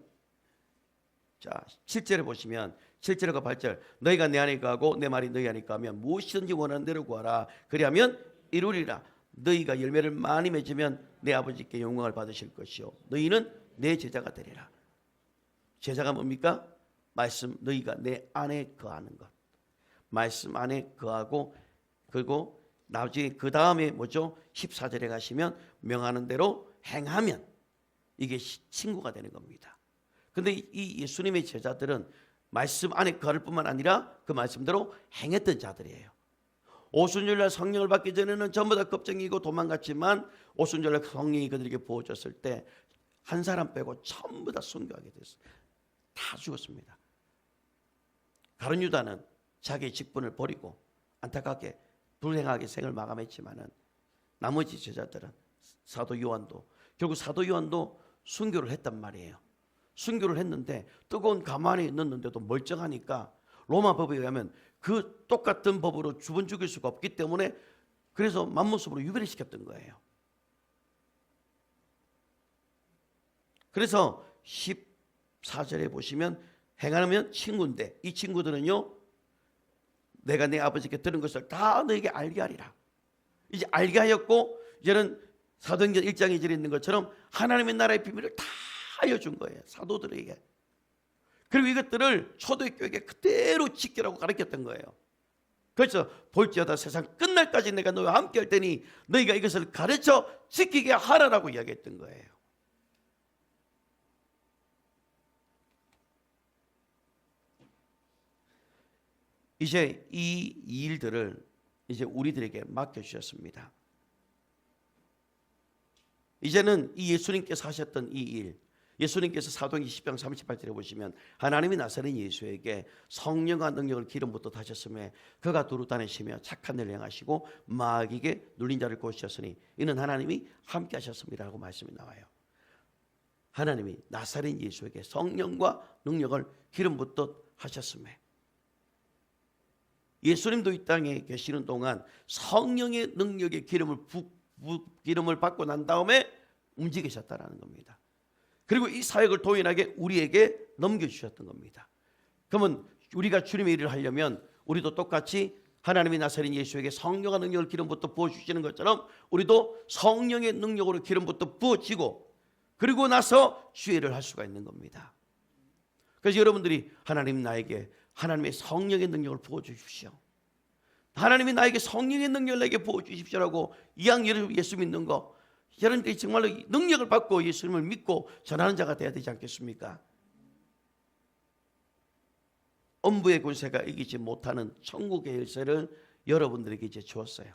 S1: 자 7절에 보시면 7절과 8절, 너희가 내 안에 거하고 내 말이 너희 안에 거하면 무엇이든지 원하는 대로 구하라. 그리하면 이루리라. 너희가 열매를 많이 맺으면 내 아버지께 영광을 받으실 것이요 너희는 내 제자가 되리라. 제자가 뭡니까? 말씀, 너희가 내 안에 거하는 것, 말씀 안에 거하고, 그리고 나중에 그 다음에 뭐죠? 14절에 가시면 명하는 대로 행하면 이게 친구가 되는 겁니다. 근데 이 예수님의 제자들은 말씀 안에 거할 뿐만 아니라 그 말씀대로 행했던 자들이에요. 오순절날 성령을 받기 전에는 전부 다 겁쟁이고 도망갔지만 오순절날 성령이 그들에게 부어졌을 때 한 사람 빼고 전부 다 순교하게 됐어요. 다 죽었습니다. 가룟 유다는 자기의 직분을 버리고 안타깝게 불행하게 생을 마감했지만은 나머지 제자들은 사도 요한도, 결국 사도 요한도 순교를 했단 말이에요. 순교를 했는데 뜨거운 감 안에 넣었는데도 멀쩡하니까 로마 법에 의하면 그 똑같은 법으로 두 번 죽일 수가 없기 때문에 그래서 맘모습으로 유배를 시켰던 거예요. 그래서 14절에 보시면 행하면 친구인데 이 친구들은요, 내가 내 아버지께 들은 것을 다 너에게 알게 하리라. 이제 알게 하였고 이제는 사도행전 1장에 이제 있는 것처럼 하나님의 나라의 비밀을 다 알려준 거예요, 사도들에게. 그리고 이것들을 초대교회에 그대로 지키라고 가르쳤던 거예요. 그래서 볼지어다 세상 끝날까지 내가 너와 함께 할 테니 너희가 이것을 가르쳐 지키게 하라라고 이야기했던 거예요. 이제 이 일들을 이제 우리들에게 맡겨주셨습니다. 이제는 이 예수님께서 하셨던 이 일, 예수님께서 사도행전 10장 38절에 보시면 하나님이 나사렛 예수에게 성령과 능력을 기름부터 다셨음에 그가 두루 다니시며 착한 일을 행하시고 마귀에게 눌린 자를 고치셨으니 이는 하나님이 함께 하셨습니다 라고 말씀이 나와요. 하나님이 나사렛 예수에게 성령과 능력을 기름부터 하셨음에 예수님도 이 땅에 계시는 동안 성령의 능력의 기름을 받고 난 다음에 움직이셨다는 겁니다. 그리고 이 사역을 동일하게 우리에게 넘겨주셨던 겁니다. 그러면 우리가 주님의 일을 하려면 우리도 똑같이 하나님이 나사렛 예수에게 성령과 능력을 기름부터 부어주시는 것처럼 우리도 성령의 능력으로 기름부터 부어지고 그리고 나서 주의 일을 할 수가 있는 겁니다. 그래서 여러분들이 하나님 나에게 하나님의 성령의 능력을 부어주십시오. 하나님이 나에게 성령의 능력을 내게 부어주십시오라고 이왕 예수 믿는 거 여러분들이 정말로 능력을 받고 예수님을 믿고 전하는 자가 되어야 되지 않겠습니까? 엄부의 권세가 이기지 못하는 천국의 열쇠를 여러분들에게 이제 주었어요.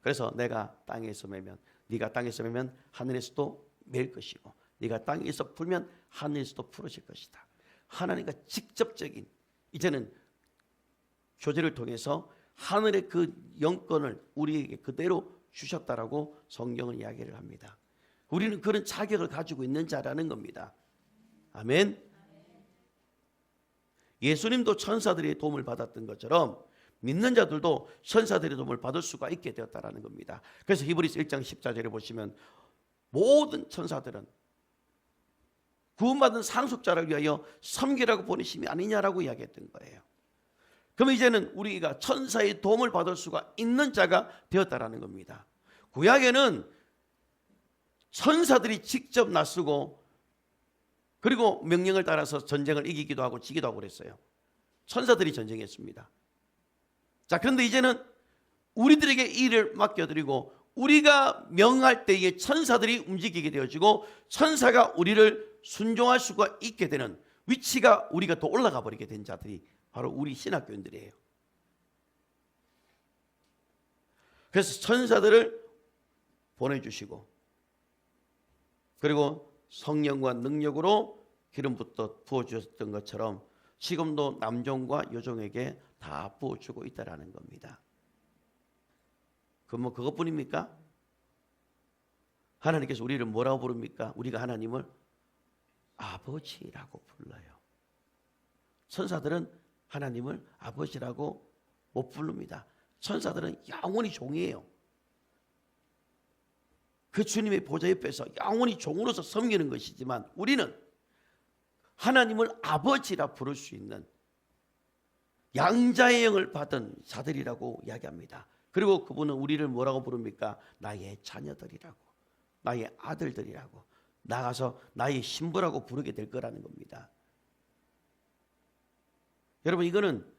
S1: 그래서 내가 땅에서 매면 네가 땅에서 매면 하늘에서도 맬 것이고 네가 땅에서 풀면 하늘에서도 풀어질 것이다. 하나님과 직접적인 이제는 교제를 통해서 하늘의 그 영권을 우리에게 그대로 주셨다라고 성경은 이야기를 합니다. 우리는 그런 자격을 가지고 있는 자라는 겁니다. 아멘. 예수님도 천사들의 도움을 받았던 것처럼 믿는 자들도 천사들의 도움을 받을 수가 있게 되었다라는 겁니다. 그래서 히브리서 1장 14절에 보시면 모든 천사들은 구원받은 상속자를 위하여 섬기라고 보내심이 아니냐라고 이야기했던 거예요. 그럼 이제는 우리가 천사의 도움을 받을 수가 있는 자가 되었다라는 겁니다. 구약에는 천사들이 직접 나서고 그리고 명령을 따라서 전쟁을 이기기도 하고 지기도 하고 그랬어요. 천사들이 전쟁했습니다. 자, 그런데 이제는 우리들에게 일을 맡겨드리고 우리가 명할 때에 천사들이 움직이게 되어지고 천사가 우리를 순종할 수가 있게 되는 위치가 우리가 더 올라가 버리게 된 자들이 바로 우리 신학교인들이에요. 그래서 천사들을 보내주시고 그리고 성령과 능력으로 기름부터 부어주셨던 것처럼 지금도 남종과 여종에게 다 부어주고 있다는 겁니다. 그럼 그것뿐입니까? 하나님께서 우리를 뭐라고 부릅니까? 우리가 하나님을 아버지라고 불러요. 천사들은 하나님을 아버지라고 못 부릅니다. 천사들은 영원히 종이에요. 그 주님의 보좌 옆에서 영원히 종으로서 섬기는 것이지만 우리는 하나님을 아버지라 부를 수 있는 양자의 영을 받은 자들이라고 이야기합니다. 그리고 그분은 우리를 뭐라고 부릅니까? 나의 자녀들이라고, 나의 아들들이라고, 나가서 나의 신부라고 부르게 될 거라는 겁니다. 여러분, 이거는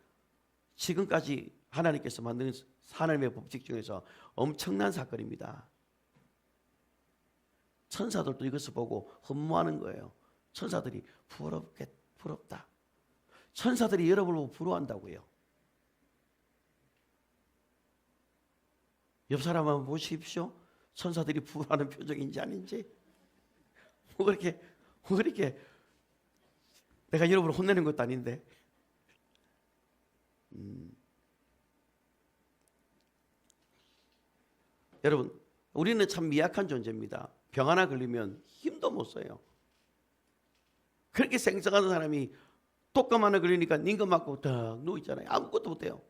S1: 지금까지 하나님께서 만든 하나님의 법칙 중에서 엄청난 사건입니다. 천사들도 이것을 보고 흠모하는 거예요. 천사들이 부럽다. 천사들이 여러분을 보고 부러워한다고요. 옆 사람 한번 보십시오. 천사들이 부러워하는 표정인지 아닌지. 뭐 그렇게 내가 여러분을 혼내는 것도 아닌데. 여러분, 우리는 참 미약한 존재입니다. 병 하나 걸리면 힘도 못 써요. 그렇게 생성하는 사람이 독감 하나 걸리니까 닌거 맞고 딱 누워있잖아요. 아무것도 못해요.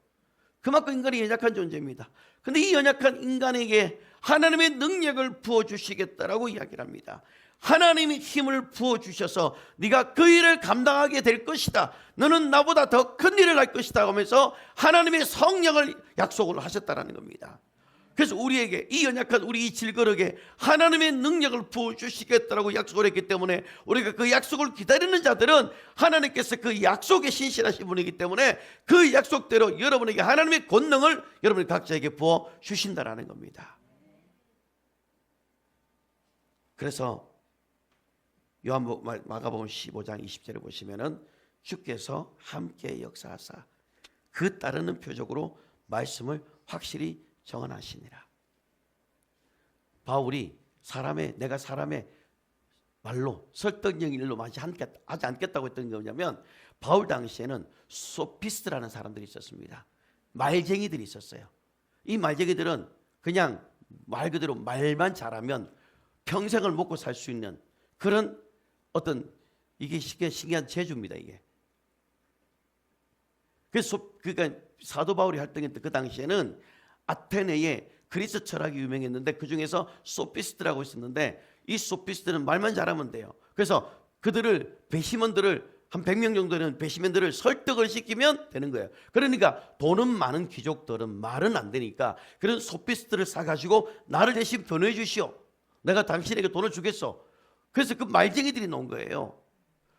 S1: 그만큼 인간이 연약한 존재입니다. 그런데 이 연약한 인간에게 하나님의 능력을 부어주시겠다라고 이야기를 합니다. 하나님이 힘을 부어주셔서 네가 그 일을 감당하게 될 것이다. 너는 나보다 더 큰 일을 할 것이다 하면서 하나님의 성령을 약속을 하셨다는 겁니다. 그래서 우리에게 이 연약한 우리 이 질거력에 하나님의 능력을 부어주시겠다라고 약속을 했기 때문에 우리가 그 약속을 기다리는 자들은 하나님께서 그 약속에 신실하신 분이기 때문에 그 약속대로 여러분에게 하나님의 권능을 여러분 각자에게 부어주신다라는 겁니다. 그래서 마가복음 15장 20절에 보시면은 주께서 함께 역사하사 그 따르는 표적으로 말씀을 확실히 정언하시니라. 바울이 내가 사람의 말로 설득력 일로 하지 않겠다고 했던 게 뭐냐면, 바울 당시에는 소피스트라는 사람들이 있었습니다. 말쟁이들이 있었어요. 이 말쟁이들은 그냥 말 그대로 말만 잘하면 평생을 먹고 살 수 있는 그런 어떤, 이게 신기한 재주입니다. 이게. 그래서 그러니까 사도 바울이 활동했던 그 당시에는 아테네에 그리스 철학이 유명했는데 그 중에서 소피스트라고 있었는데, 이 소피스트는 말만 잘하면 돼요. 그래서 그들을, 배심원들을 한 100명 정도는 배심원들을 설득을 시키면 되는 거예요. 그러니까 돈은 많은 귀족들은 말은 안 되니까 그런 소피스트를 사가지고 나를 대신 변호해 주시오. 내가 당신에게 돈을 주겠어. 그래서 그 말쟁이들이 나온 거예요.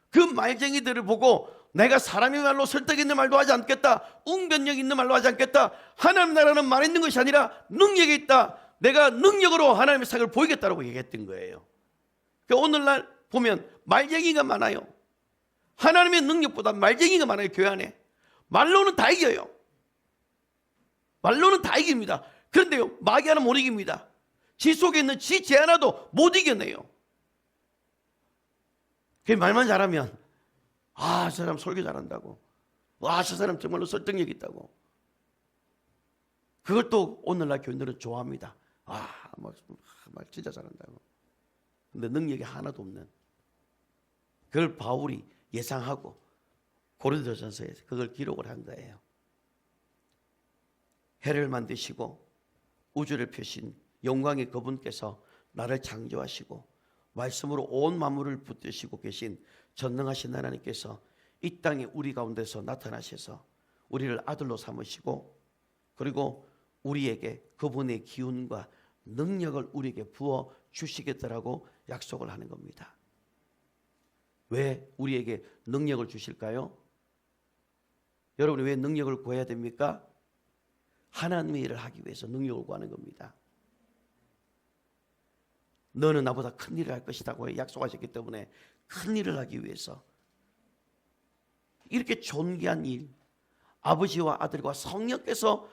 S1: 그 말쟁이들을 보고 내가 사람의 말로 설득 있는 말도 하지 않겠다. 웅변력 있는 말로 하지 않겠다. 하나님 나라는 말에 있는 것이 아니라 능력이 있다. 내가 능력으로 하나님의 사역을 보이겠다라고 얘기했던 거예요. 그러니까 오늘날 보면 말쟁이가 많아요. 하나님의 능력보다 말쟁이가 많아요. 교회 안에. 말로는 다 이겨요. 말로는 다 이깁니다. 그런데요, 마귀 하나 못 이깁니다. 지 속에 있는 지 하나도 못 이겨내요. 그 말만 잘하면, 아, 저 사람 설교 잘한다고. 와, 저 사람 정말로 설득력 있다고. 그걸 또 오늘날 교인들은 좋아합니다. 아, 말 진짜 잘한다고. 근데 능력이 하나도 없는. 그걸 바울이 예상하고 고린도전서에 그걸 기록을 한 거예요. 해를 만드시고 우주를 펴신 영광의 그분께서 나를 창조하시고 말씀으로 온 만물을 붙드시고 계신 전능하신 하나님께서 이 땅에 우리 가운데서 나타나셔서 우리를 아들로 삼으시고, 그리고 우리에게 그분의 기운과 능력을 우리에게 부어 주시겠다라고 약속을 하는 겁니다. 왜 우리에게 능력을 주실까요? 여러분이 왜 능력을 구해야 됩니까? 하나님의 일을 하기 위해서 능력을 구하는 겁니다. 너는 나보다 큰 일을 할 것이라고 약속하셨기 때문에 큰 일을 하기 위해서, 이렇게 존귀한 일, 아버지와 아들과 성령께서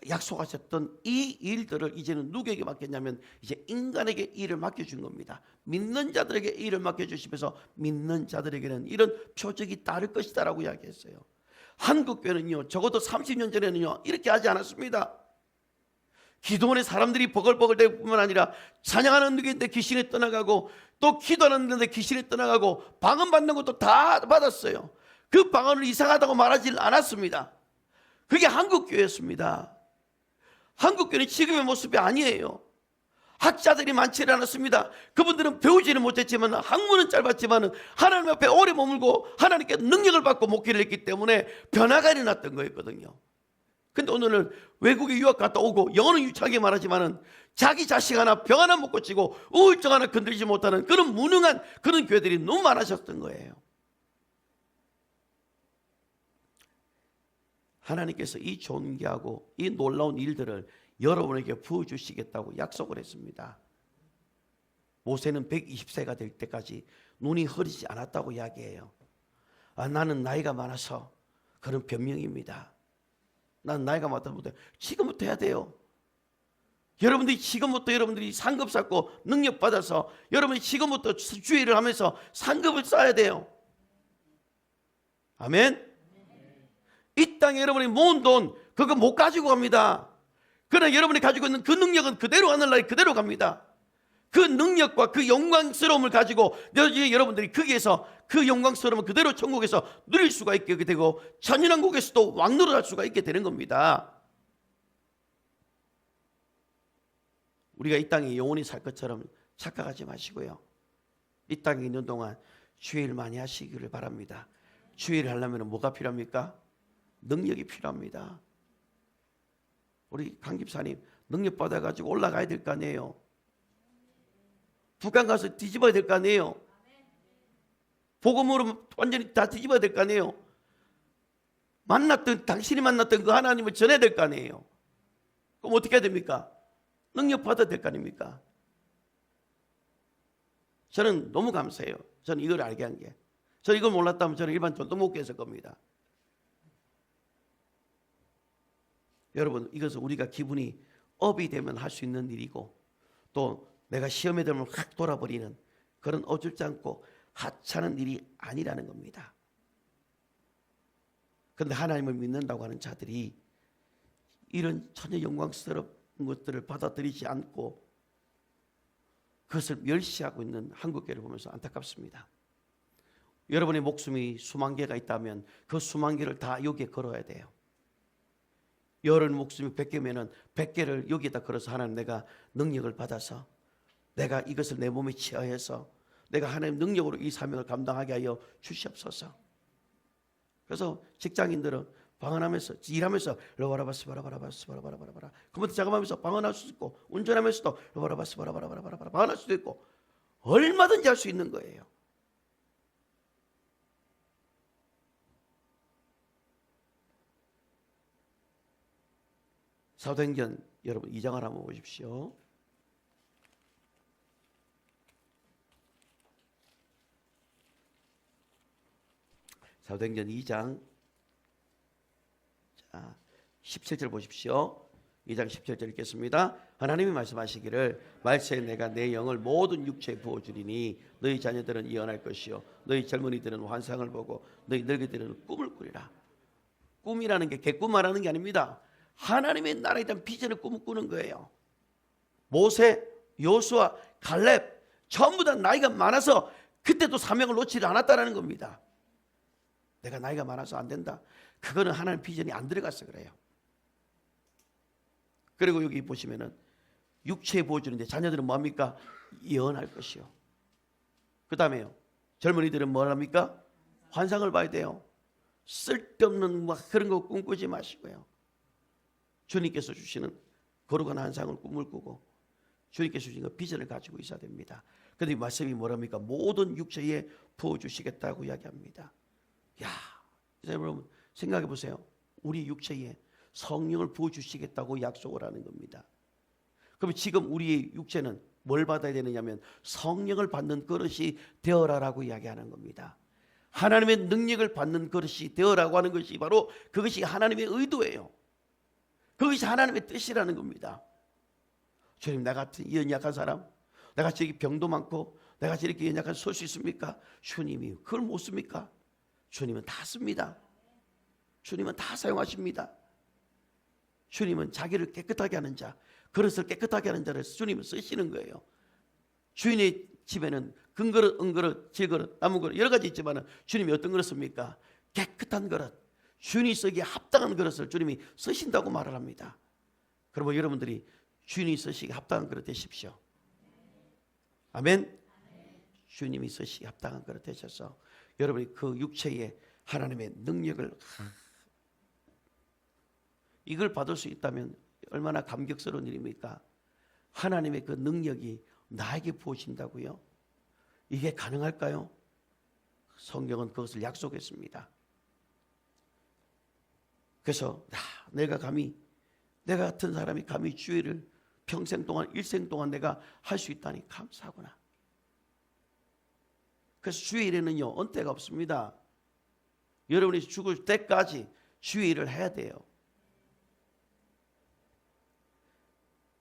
S1: 약속하셨던 이 일들을 이제는 누구에게 맡겼냐면 이제 인간에게 일을 맡겨준 겁니다. 믿는 자들에게 일을 맡겨주시면서 믿는 자들에게는 이런 표적이 따를 것이다 라고 이야기했어요. 한국교회는요, 적어도 30년 전에는요 이렇게 하지 않았습니다. 기도원에 사람들이 버글버글대고 뿐만 아니라 찬양하는 누구인데 귀신이 떠나가고, 또 기도하는 데인데 귀신이 떠나가고, 방언 받는 것도 다 받았어요. 그 방언을 이상하다고 말하지 않았습니다. 그게 한국교회였습니다. 한국교회는 지금의 모습이 아니에요. 학자들이 많지는 않았습니다. 그분들은 배우지는 못했지만 학문은 짧았지만 하나님 앞에 오래 머물고 하나님께 능력을 받고 목회를 했기 때문에 변화가 일어났던 거였거든요. 근데 오늘은 외국에 유학 갔다 오고 영어는 유창하게 말하지만 자기 자식 하나 병 하나 못 고치고 우울증 하나 건드리지 못하는 그런 무능한 그런 교회들이 너무 많아졌던 거예요. 하나님께서 이 존귀하고 이 놀라운 일들을 여러분에게 부어주시겠다고 약속을 했습니다. 모세는 120세가 될 때까지 눈이 흐리지 않았다고 이야기해요. 아, 나는 나이가 많아서 그런 변명입니다. 난 나이가 많다 못해. 지금부터 해야 돼요. 여러분들이 지금부터 여러분들이 상급 쌓고 능력 받아서 여러분이 지금부터 주의를 하면서 상급을 쌓아야 돼요. 아멘. 이 땅에 여러분이 모은 돈 그거 못 가지고 갑니다. 그러나 여러분이 가지고 있는 그 능력은 그대로 하늘나라에 그대로 갑니다. 그 능력과 그 영광스러움을 가지고 여러분들이 거기에서 그 영광스러움을 그대로 천국에서 누릴 수가 있게 되고 천연왕국에서도 왕노릇할 수가 있게 되는 겁니다. 우리가 이 땅에 영원히 살 것처럼 착각하지 마시고요. 이 땅에 있는 동안 주의를 많이 하시기를 바랍니다. 주의를 하려면 뭐가 필요합니까? 능력이 필요합니다. 우리 강 집사님 능력 받아가지고 올라가야 될 거 아니에요. 북한 가서 뒤집어야 될 거 아니에요. 복음으로 완전히 다 뒤집어야 될 거 아니에요. 당신이 만났던 그 하나님을 전해야 될 거 아니에요. 그럼 어떻게 해야 됩니까? 능력 받아야 될 거 아닙니까? 저는 너무 감사해요. 저는 이걸 알게 한 게. 저는 이걸 몰랐다면 저는 일반 전도목회에 있을 겁니다. 여러분, 이것은 우리가 기분이 업이 되면 할 수 있는 일이고, 또 내가 시험에 들면 확 돌아버리는 그런 어줄지 않고 하찮은 일이 아니라는 겁니다. 그런데 하나님을 믿는다고 하는 자들이 이런 전혀 영광스러운 것들을 받아들이지 않고 그것을 멸시하고 있는 한국교회를 보면서 안타깝습니다. 여러분의 목숨이 수만 개가 있다면 그 수만 개를 다 여기에 걸어야 돼요. 여러분 목숨이 100개면은 100개를 여기에다 걸어서 하나님, 내가 능력을 받아서 내가 이것을 내 몸에 취하여서 내가 하나님 능력으로 이 사명을 감당하게 하여 주시옵소서. 그래서 직장인들은 방언하면서 일하면서 러바라바스 바라바라바스 바라바라바라 컴퓨터 작업하면서 방언할 수 있고, 운전하면서도 러바라바스 바라바라바라 방언할 수도 있고, 얼마든지 할 수 있는 거예요. 사도행전 여러분 2장을 한번 보십시오. 사도행전 2장 17절 보십시오. 2장 17절 읽겠습니다. 하나님이 말씀하시기를 말세에 내가 내 영을 모든 육체에 부어주리니 너희 자녀들은 예언할 것이요 너희 젊은이들은 환상을 보고 너희 늙은이들은 꿈을 꾸리라. 꿈이라는 게 개꿈 말하는 게 아닙니다. 하나님의 나라에 대한 비전을 꿈을 꾸는 거예요. 모세, 여호수아, 갈렙 전부 다 나이가 많아서 그때도 사명을 놓치지 않았다는 겁니다. 내가 나이가 많아서 안 된다, 그거는 하나님 비전이 안 들어가서 그래요. 그리고 여기 보시면은 육체에 부어주는데 자녀들은 뭡니까? 예언할 것이요. 그 다음에요, 젊은이들은 뭘 합니까? 환상을 봐야 돼요. 쓸데없는 그런 거 꿈꾸지 마시고요. 주님께서 주시는 거룩한 환상을 꿈을 꾸고 주님께서 주신 그 비전을 가지고 있어야 됩니다. 그런데 이 말씀이 뭐랍니까? 모든 육체에 부어주시겠다고 이야기합니다. 야, 여러분 생각해 보세요. 우리 육체에 성령을 부어주시겠다고 약속을 하는 겁니다. 그럼 지금 우리의 육체는 뭘 받아야 되느냐면 성령을 받는 그릇이 되어라라고 이야기하는 겁니다. 하나님의 능력을 받는 그릇이 되어라고 하는 것이 바로 그것이 하나님의 의도예요. 그것이 하나님의 뜻이라는 겁니다. 주님, 나 같은 연약한 사람, 내가 저기 병도 많고 내가 저렇게 연약한 설 수 있습니까? 주님이 그걸 못 씁니까? 주님은 다 씁니다. 주님은 다 사용하십니다. 주님은 자기를 깨끗하게 하는 자, 그릇을 깨끗하게 하는 자를 주님은 쓰시는 거예요. 주인의 집에는 금그릇, 은그릇, 질그릇, 나무 그릇 여러 가지 있지만 주님이 어떤 그릇 씁니까? 깨끗한 그릇, 주인이 쓰기에 합당한 그릇을 주님이 쓰신다고 말을 합니다. 그러면 여러분들이 주인이 쓰시기에 합당한 그릇 되십시오. 아멘. 주님이 쓰시기에 합당한 그릇 되셔서 여러분이 그 육체에 하나님의 능력을 이걸 받을 수 있다면 얼마나 감격스러운 일입니까? 하나님의 그 능력이 나에게 부어진다고요? 이게 가능할까요? 성경은 그것을 약속했습니다. 그래서 내가 같은 사람이 감히 주의를 평생 동안 일생 동안 내가 할 수 있다니 감사하구나. 그래서 주일에는요 언때가 없습니다. 여러분이 죽을 때까지 주일을 해야 돼요.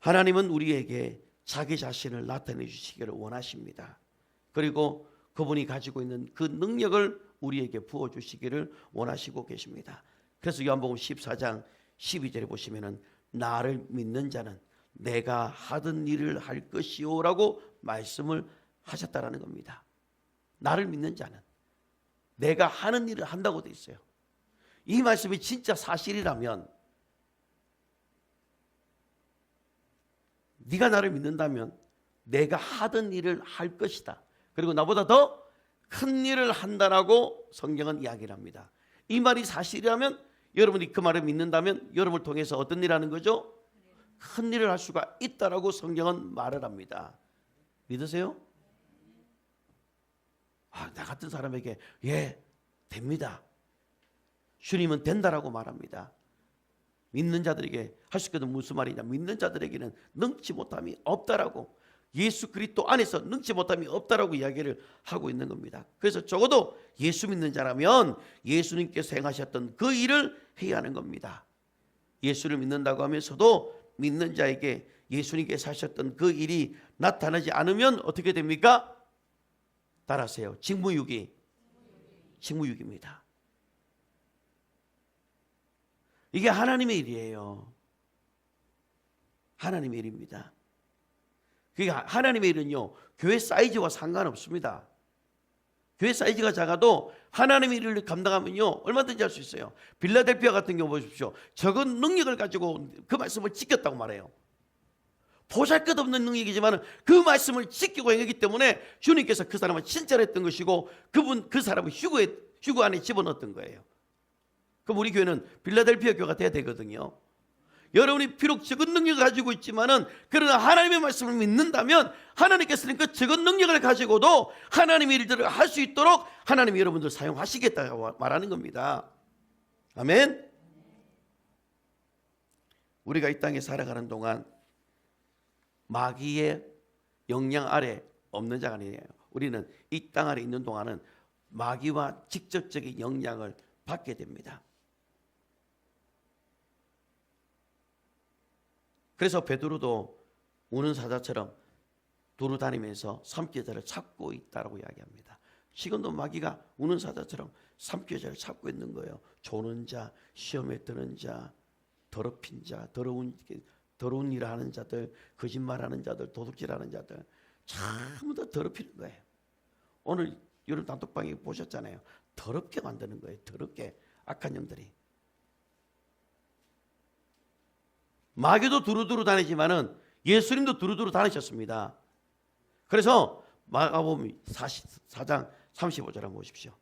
S1: 하나님은 우리에게 자기 자신을 나타내 주시기를 원하십니다. 그리고 그분이 가지고 있는 그 능력을 우리에게 부어주시기를 원하시고 계십니다. 그래서 요한복음 14장 12절에 보시면은 나를 믿는 자는 내가 하던 일을 할 것이요 라고 말씀을 하셨다라는 겁니다. 나를 믿는 자는 내가 하는 일을 한다고 돼 있어요. 이 말씀이 진짜 사실이라면, 네가 나를 믿는다면 내가 하던 일을 할 것이다. 그리고 나보다 더 큰 일을 한다라고 성경은 이야기를 합니다. 이 말이 사실이라면 여러분이 그 말을 믿는다면 여러분을 통해서 어떤 일을 하는 거죠? 큰 일을 할 수가 있다라고 성경은 말을 합니다. 믿으세요? 나 같은 사람에게 됩니다. 주님은 된다라고 말합니다. 믿는 자들에게 할 수 있거든. 무슨 말이냐? 믿는 자들에게는 능치 못함이 없다라고, 예수 그리스도 안에서 능치 못함이 없다라고 이야기를 하고 있는 겁니다. 그래서 적어도 예수 믿는 자라면 예수님께서 행하셨던 그 일을 해야 하는 겁니다. 예수를 믿는다고 하면서도 믿는 자에게 예수님께서 하셨던 그 일이 나타나지 않으면 어떻게 됩니까? 따라하세요. 직무유기입니다. 이게 하나님의 일이에요. 하나님의 일입니다. 그게 하나님의 일은요, 교회 사이즈와 상관없습니다. 교회 사이즈가 작아도 하나님의 일을 감당하면요 얼마든지 할 수 있어요. 빌라델피아 같은 경우 보십시오. 적은 능력을 가지고 그 말씀을 지켰다고 말해요. 보잘것없는 능력이지만 그 말씀을 지키고 행했기 때문에 주님께서 그 사람을 친절했던 것이고 그 사람을 휴거 안에 집어넣었던 거예요. 그럼 우리 교회는 빌라델피아 교회가 돼야 되거든요. 여러분이 비록 적은 능력을 가지고 있지만은 그러나 하나님의 말씀을 믿는다면 하나님께서는 그 적은 능력을 가지고도 하나님의 일들을 할 수 있도록 하나님이 여러분들 사용하시겠다고 말하는 겁니다. 아멘. 우리가 이 땅에 살아가는 동안 마귀의 영향 아래 없는 자가 아니에요. 우리는 이 땅 아래 있는 동안은 마귀와 직접적인 영향을 받게 됩니다. 그래서 베드로도 우는 사자처럼 두루 다니면서 삼켜자를 찾고 있다고 이야기합니다. 지금도 마귀가 우는 사자처럼 삼켜자를 찾고 있는 거예요. 조는 자, 시험에 드는 자, 더럽힌 자, 더러운 일을 하는 자들, 거짓말하는 자들, 도둑질하는 자들 전부 다 더럽히는 거예요. 오늘 여러분 단톡방에 보셨잖아요. 더럽게 만드는 거예요. 더럽게 악한 영들이. 마귀도 두루두루 다니지만은 예수님도 두루두루 다니셨습니다. 그래서 마가복음 4장 35절 한번 보십시오.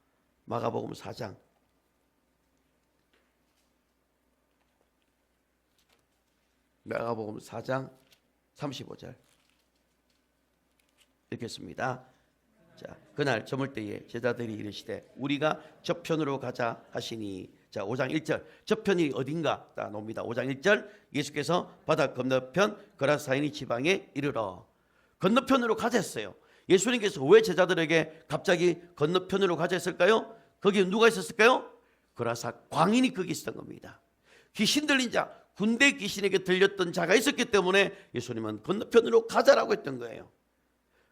S1: 마가복음 4장 마가복음 4장 35절 읽겠습니다. 자, 그날 저물 때에 제자들이 이르시되 우리가 저편으로 가자 하시니, 자 5장 1절 저편이 어딘가 다 나옵니다. 5장 1절 예수께서 바다 건너편 거라사이니 지방에 이르러 건너편으로 가자 했어요. 예수님께서 왜 제자들에게 갑자기 건너편으로 가자 했을까요? 거기에 누가 있었을까요? 거라사 광인이 거기 있었던 겁니다. 귀신 들린 자, 군대 귀신에게 들렸던 자가 있었기 때문에 예수님은 건너편으로 가자라고 했던 거예요.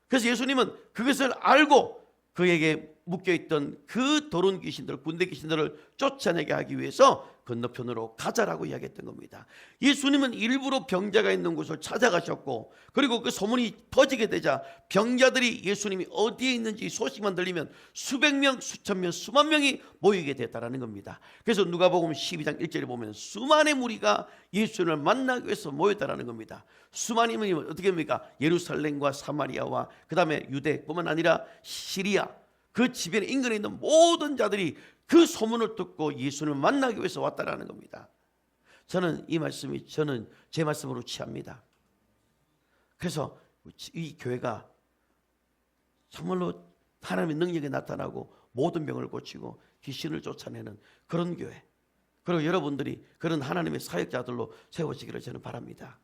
S1: 그래서 예수님은 그것을 알고 그에게 묶여있던 그 더러운 귀신들, 군대 귀신들을 쫓아내게 하기 위해서 건너편으로 가자라고 이야기했던 겁니다. 예수님은 일부러 병자가 있는 곳을 찾아가셨고, 그리고 그 소문이 퍼지게 되자 병자들이 예수님이 어디에 있는지 소식만 들리면 수백 명, 수천 명, 수만 명이 모이게 됐다라는 겁니다. 그래서 누가복음 12장 1절에 보면 수만의 무리가 예수님을 만나기 위해서 모였다라는 겁니다. 수만이 어떻게 합니까? 예루살렘과 사마리아와 그 다음에 유대뿐만 아니라 시리아, 그 주변에 인근에 있는 모든 자들이 그 소문을 듣고 예수님을 만나기 위해서 왔다라는 겁니다. 저는 이 말씀이 제 말씀으로 취합니다. 그래서 이 교회가 정말로 하나님의 능력이 나타나고 모든 병을 고치고 귀신을 쫓아내는 그런 교회, 그리고 여러분들이 그런 하나님의 사역자들로 세워지기를 저는 바랍니다.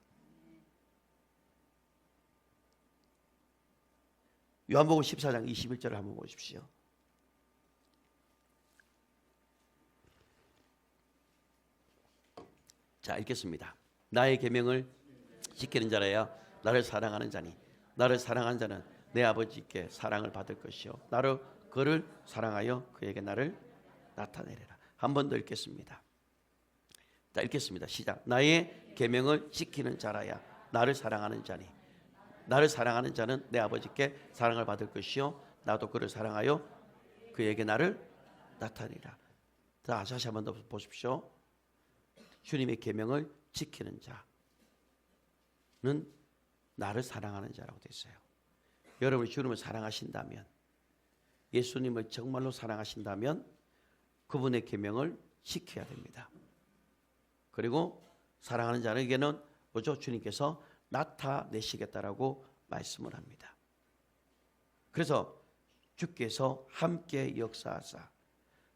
S1: 요한복음 14장 21절을 한번 보십시오. 자, 읽겠습니다. 나의 계명을 지키는 자라야 나를 사랑하는 자니 나를 사랑하는 자는 내 아버지께 사랑을 받을 것이요 나를 그를 사랑하여 그에게 나를 나타내리라. 한 번 더 읽겠습니다. 자, 읽겠습니다. 시작. 나의 계명을 지키는 자라야 나를 사랑하는 자니 나를 사랑하는 자는 내 아버지께 사랑을 받을 것이요 나도 그를 사랑하여 그에게 나를 나타내리라. 자, 다시 한 번 더 보십시오. 주님의 계명을 지키는 자는 나를 사랑하는 자라고 되어 있어요. 여러분이 주님을 사랑하신다면, 예수님을 정말로 사랑하신다면 그분의 계명을 지켜야 됩니다. 그리고 사랑하는 자에게는 뭐죠? 주님께서 나타내시겠다라고 말씀을 합니다. 그래서 주께서 함께 역사하사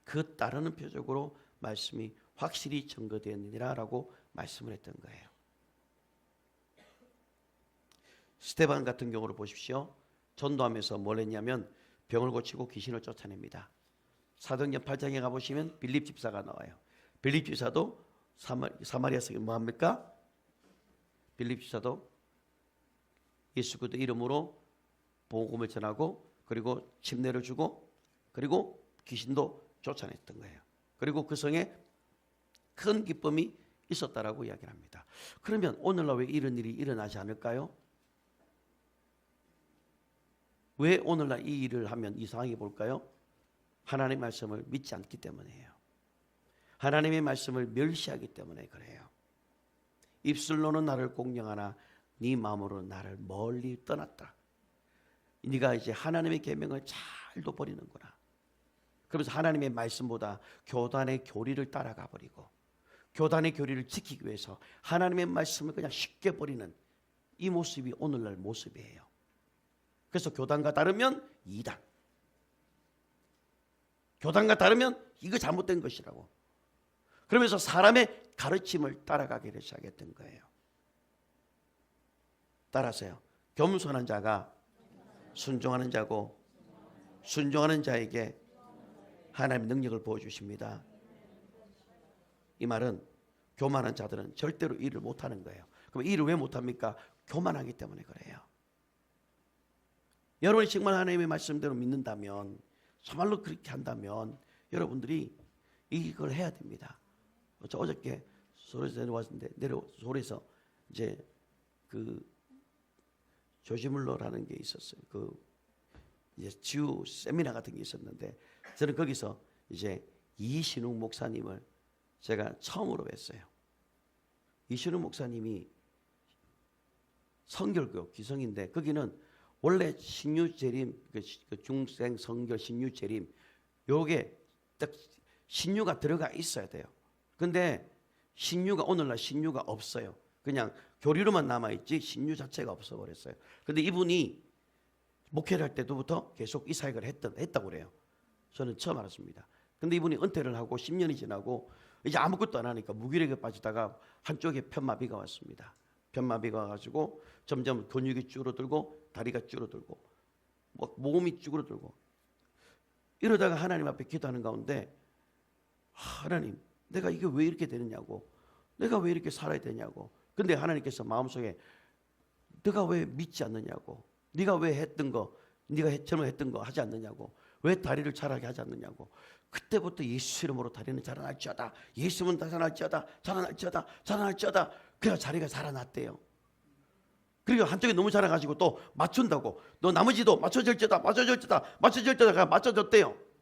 S1: 그 따르는 표적으로 말씀이 확실히 증거되었느니라라고 말씀을 했던 거예요. 스데반 같은 경우를 보십시오. 전도하면서 뭘 했냐면 병을 고치고 귀신을 쫓아냅니다. 사도행전 8장에 가보시면 빌립 집사가 나와요. 빌립 집사도 사마리아 성에 뭐합니까? 빌립 지사도 예수 그리스도 이름으로 복음을 전하고 그리고 침례를 주고 그리고 귀신도 쫓아냈던 거예요. 그리고 그 성에 큰 기쁨이 있었다라고 이야기를 합니다. 그러면 오늘날 왜 이런 일이 일어나지 않을까요? 왜 오늘날 이 일을 하면 이상하게 볼까요? 하나님의 말씀을 믿지 않기 때문이에요. 하나님의 말씀을 멸시하기 때문에 그래요. 입술로는 나를 공경하나 네 마음으로 나를 멀리 떠났다. 네가 이제 하나님의 계명을 잘도 버리는구나. 그러면서 하나님의 말씀보다 교단의 교리를 따라가 버리고 교단의 교리를 지키기 위해서 하나님의 말씀을 그냥 쉽게 버리는 이 모습이 오늘날 모습이에요. 그래서 교단과 다르면 이단, 교단과 다르면 이거 잘못된 것이라고 그러면서 사람의 가르침을 따라가기를 시작했던 거예요. 따라서요, 겸손한 자가 순종하는 자고 순종하는 자에게 하나님의 능력을 보여주십니다. 이 말은 교만한 자들은 절대로 일을 못하는 거예요. 그럼 일을 왜 못합니까? 교만하기 때문에 그래요. 여러분이 정말 하나님의 말씀대로 믿는다면, 정말로 그렇게 한다면 여러분들이 이걸 해야 됩니다. 저 어저께 서울에서 내려왔는데 서울에서 이제 그 조지물러라는 게 있었어요. 그 이제 지우 세미나 같은 게 있었는데 저는 거기서 이제 이신웅 목사님을 제가 처음으로 뵀어요. 이신웅 목사님이 성결교육 기성인데 거기는 원래 신유재림, 그 중생 성결 신유재림 요게 딱 신유가 들어가 있어야 돼요. 근데 신유가 오늘날 신유가 없어요. 그냥 교리로만 남아있지 신유 자체가 없어버렸어요. 근데 이분이 목회를 할 때부터 계속 이 사역을 했다고 그래요. 저는 처음 알았습니다. 근데 이분이 은퇴를 하고 10년이 지나고 이제 아무것도 안 하니까 무기력에 빠지다가 한쪽에 편마비가 왔습니다. 편마비가 와가지고 점점 근육이 줄어들고 다리가 줄어들고 몸이 줄어들고 이러다가 하나님 앞에 기도하는 가운데 하나님, 내가 이게 왜 이렇게 되느냐고, 내가 왜 이렇게 살아야 되냐고. 근데 하나님께서 마음속에 네가 왜 믿지 않느냐고, 네가 왜 했던 거, 네가 처음에 했던 거 하지 않느냐고, 왜 다리를 자라게 하지 않느냐고. 그때부터 예수 이름으로 다리는 자라날지어다, 예수 이름은 자라날지어다, 자라날지어다, 자라날지어다. 그래야 자리가 자라났대요. 그리고 한쪽에 너무 자라가지고 또 맞춘다고, 너 나머지도 맞춰질지어다, 맞춰질지어다, 맞춰질지어다 맞춰졌대요.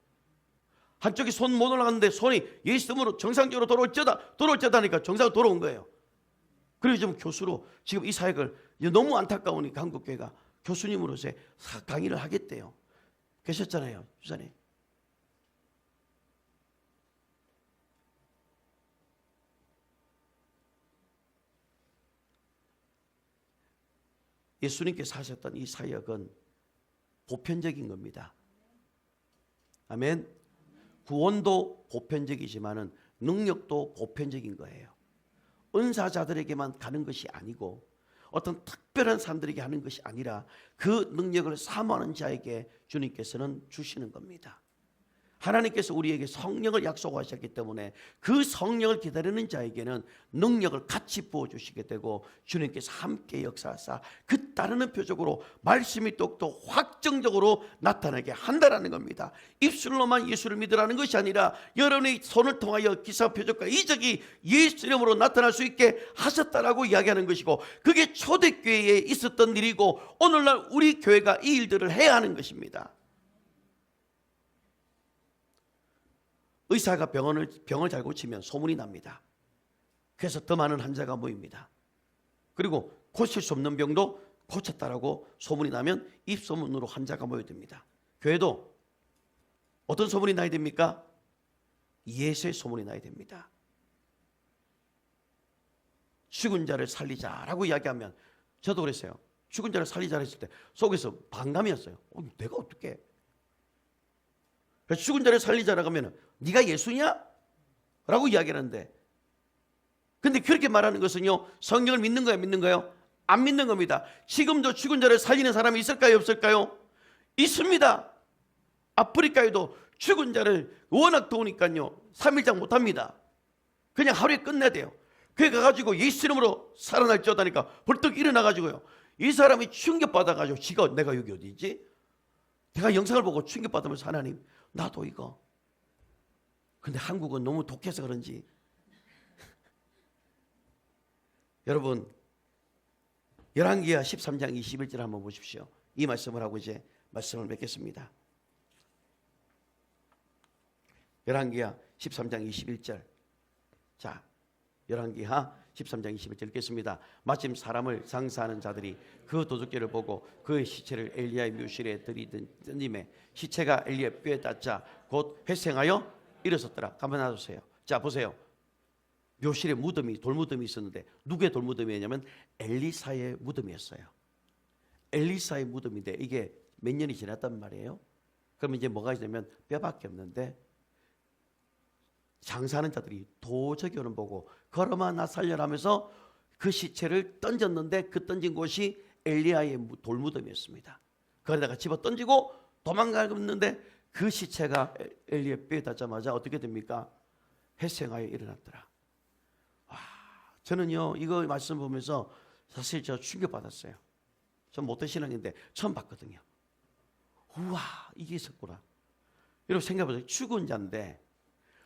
S1: 한쪽이 손 못 올라갔는데 손이 예수 이름으로 정상적으로 돌아올지어다 하니까 정상으로 돌아온 거예요. 그리고 지금 교수로 지금 이 사역을 너무 안타까우니까 한국교회가 교수님으로서 강의를 하겠대요. 계셨잖아요, 주사님. 예수님께서 하셨던 이 사역은 보편적인 겁니다. 아멘. 구원도 보편적이지만은 능력도 보편적인 거예요. 은사자들에게만 가는 것이 아니고 어떤 특별한 사람들에게 하는 것이 아니라 그 능력을 사모하는 자에게 주님께서는 주시는 겁니다. 하나님께서 우리에게 성령을 약속하셨기 때문에 그 성령을 기다리는 자에게는 능력을 같이 부어주시게 되고 주님께서 함께 역사하사 그 따르는 표적으로 말씀이 똑똑 확정적으로 나타나게 한다라는 겁니다. 입술로만 예수를 믿으라는 것이 아니라 여러분의 손을 통하여 기사 표적과 이적이 예수 이름으로 나타날 수 있게 하셨다라고 이야기하는 것이고, 그게 초대교회에 있었던 일이고 오늘날 우리 교회가 이 일들을 해야 하는 것입니다. 의사가 병을 잘 고치면 소문이 납니다. 그래서 더 많은 환자가 모입니다. 그리고 고칠 수 없는 병도 고쳤다라고 소문이 나면 입소문으로 환자가 모여듭니다. 교회도 어떤 소문이 나야 됩니까? 예수의 소문이 나야 됩니다. 죽은 자를 살리자라고 이야기하면, 저도 그랬어요. 죽은 자를 살리자 했을 때 속에서 반감이었어요. 내가 어떻게? 죽은 자를 살리자라고 하면 네가 예수냐? 라고 이야기하는데, 근데 그렇게 말하는 것은요, 성경을 믿는 거예요, 믿는 거예요? 안 믿는 겁니다. 지금도 죽은 자를 살리는 사람이 있을까요, 없을까요? 있습니다. 아프리카에도 죽은 자를 워낙 더우니까요 3일장 못합니다. 그냥 하루에 끝내야 돼요. 그래 가가지고 예수 이름으로 살아날지어다니까 벌떡 일어나가지고요. 이 사람이 충격받아가지고 지가 내가 여기 어디지? 내가 영상을 보고 충격받으면서 하나님 나도 이거. 근데 한국은 너무 독해서 그런지 여러분 열왕기하 13장 21절 한번 보십시오. 이 말씀을 하고 이제 말씀을 맺겠습니다. 열왕기하 13장 21절. 자, 열왕기하 13장 21절 읽겠습니다. 마침 사람을 장사하는 자들이 그 도둑질을 보고 그의 시체를 엘리야의 묘실에 던짐에 시체가 엘리야의 뼈에 닿자 곧 회생하여 일어섰더라. 가만 놔두세요. 자, 보세요. 묘실에 무덤이 돌무덤이 있었는데 누구의 돌무덤이었냐면 엘리사의 무덤이었어요. 엘리사의 무덤인데 이게 몇 년이 지났단 말이에요. 그러면 이제 뭐가 있냐면 뼈밖에 없는데 장사하는 자들이 도적견을 보고 걸어마 나 살려라면서 그 시체를 던졌는데 그 던진 곳이 엘리야의 돌무덤이었습니다. 거기다가 집어 던지고 도망가는데 그 시체가 엘리야의 뼈에 닿자마자 어떻게 됩니까? 회생하여 일어났더라. 와, 저는요 이거 말씀 보면서 사실 저 충격받았어요. 전 모태신앙인데 처음 봤거든요. 우와, 이게 있었구나. 여러분 생각해보세요. 죽은 자인데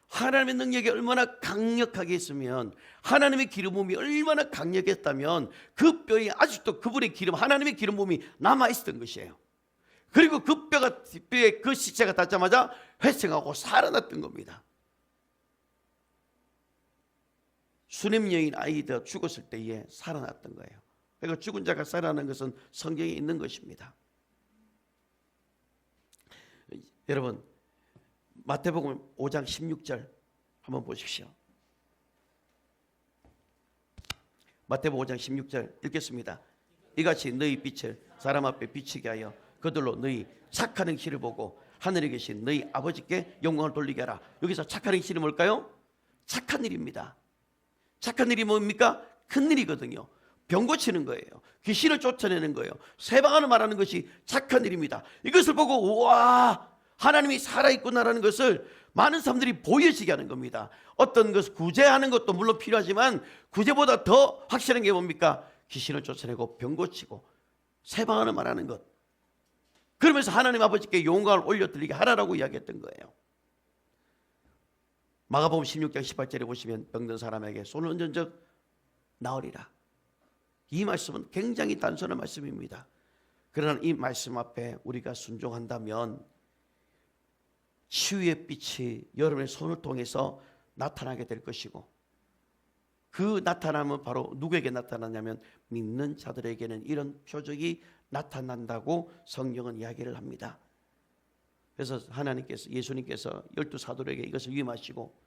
S1: 하나님의 능력이 얼마나 강력하게 있으면, 하나님의 기름 부음이 얼마나 강력했다면 그 뼈에 아직도 그분의 기름, 하나님의 기름 부음이 남아있었던 것이에요. 그리고 그 뼈에 그 시체가 닿자마자 회생하고 살아났던 겁니다. 수냄 여인 아이가 죽었을 때에 살아났던 거예요. 그러니까 죽은 자가 살아나는 것은 성경에 있는 것입니다. 여러분 마태복음 5장 16절 한번 보십시오. 마태복음 5장 16절 읽겠습니다. 이같이 너희 빛을 사람 앞에 비치게 하여 그들로 너희 착한 행실을 보고 하늘에 계신 너희 아버지께 영광을 돌리게 하라. 여기서 착한 행실이 뭘까요? 착한 일입니다. 착한 일이 뭡니까? 큰 일이거든요. 병 고치는 거예요. 귀신을 쫓아내는 거예요. 세방언을 말하는 것이 착한 일입니다. 이것을 보고 우와, 하나님이 살아있구나라는 것을 많은 사람들이 보여지게 하는 겁니다. 어떤 것을 구제하는 것도 물론 필요하지만 구제보다 더 확실한 게 뭡니까? 귀신을 쫓아내고 병 고치고 세방언을 말하는 것. 그러면서 하나님 아버지께 영광을 올려드리게 하라라고 이야기했던 거예요. 마가복음 16장 18절에 보시면 병든 사람에게 손을 얹은 적 나으리라. 이 말씀은 굉장히 단순한 말씀입니다. 그러나 이 말씀 앞에 우리가 순종한다면 치유의 빛이 여러분의 손을 통해서 나타나게 될 것이고, 그 나타남은 바로 누구에게 나타나냐면 믿는 자들에게는 이런 표적이 나타난다고 성경은 이야기를 합니다. 그래서 하나님께서, 예수님께서 12사도에게 이것을 위임하시고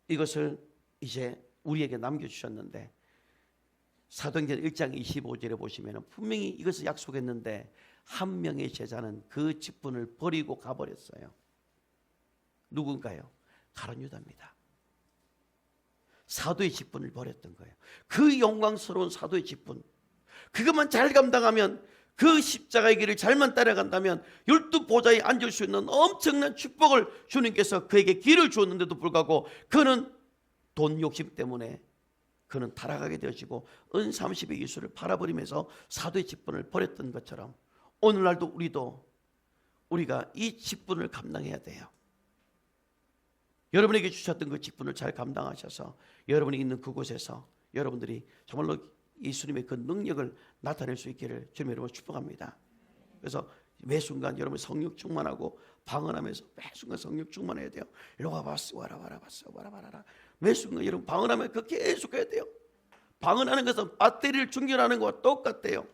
S1: 이것을 이제 우리에게 남겨주셨는데, 사도행전 1장 25절에 보시면 분명히 이것을 약속했는데 한 명의 제자는 그 직분을 버리고 가버렸어요. 누군가요? 가룟 유다입니다. 사도의 직분을 버렸던 거예요. 그 영광스러운 사도의 직분, 그것만 잘 감당하면, 그 십자가의 길을 잘만 따라간다면 12보좌에 앉을 수 있는 엄청난 축복을 주님께서 그에게 길을 주었는데도 불구하고 그는 돈 욕심 때문에 그는 타락하게 되어지고 은 30의 예수를 팔아버리면서 사도의 직분을 버렸던 것처럼 오늘날도 우리가 이 직분을 감당해야 돼요. 여러분에게 주셨던 그 직분을 잘 감당하셔서 여러분이 있는 그곳에서 여러분들이 정말로 예수님의 그 능력을 나타낼 수 있기를 주님 여러분 축복합니다. 그래서 매 순간 여러분 성령 충만하고 방언하면서 매 순간 성령 충만해야 돼요. 일로 와봤어, 와라와라봤어, 와라와라라. 매 순간 여러분 방언하면 그 계속 해야 돼요. 방언하는 것은 배터리를 충전하는 것과 똑같대요.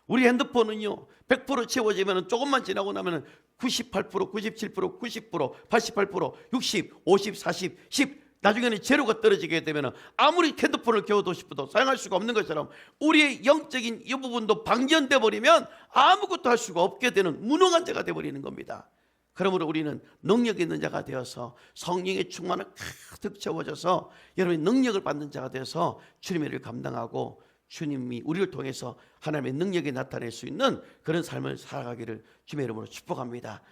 S1: 우리 핸드폰은요 100% 채워지면 조금만 지나고 나면 98%, 97%, 90%, 88%, 60, 50, 40, 10 나중에는 제로가 떨어지게 되면 아무리 핸드폰을 겨워도 싶어도 사용할 수가 없는 것처럼 우리의 영적인 이 부분도 방전돼 버리면 아무것도 할 수가 없게 되는 무능한 자가 되어버리는 겁니다. 그러므로 우리는 능력 있는 자가 되어서 성령의 충만을 가득 채워져서 여러분이 능력을 받는 자가 되어서 주님의 일을 감당하고 주님이 우리를 통해서 하나님의 능력이 나타낼 수 있는 그런 삶을 살아가기를 주님의 이름으로 축복합니다.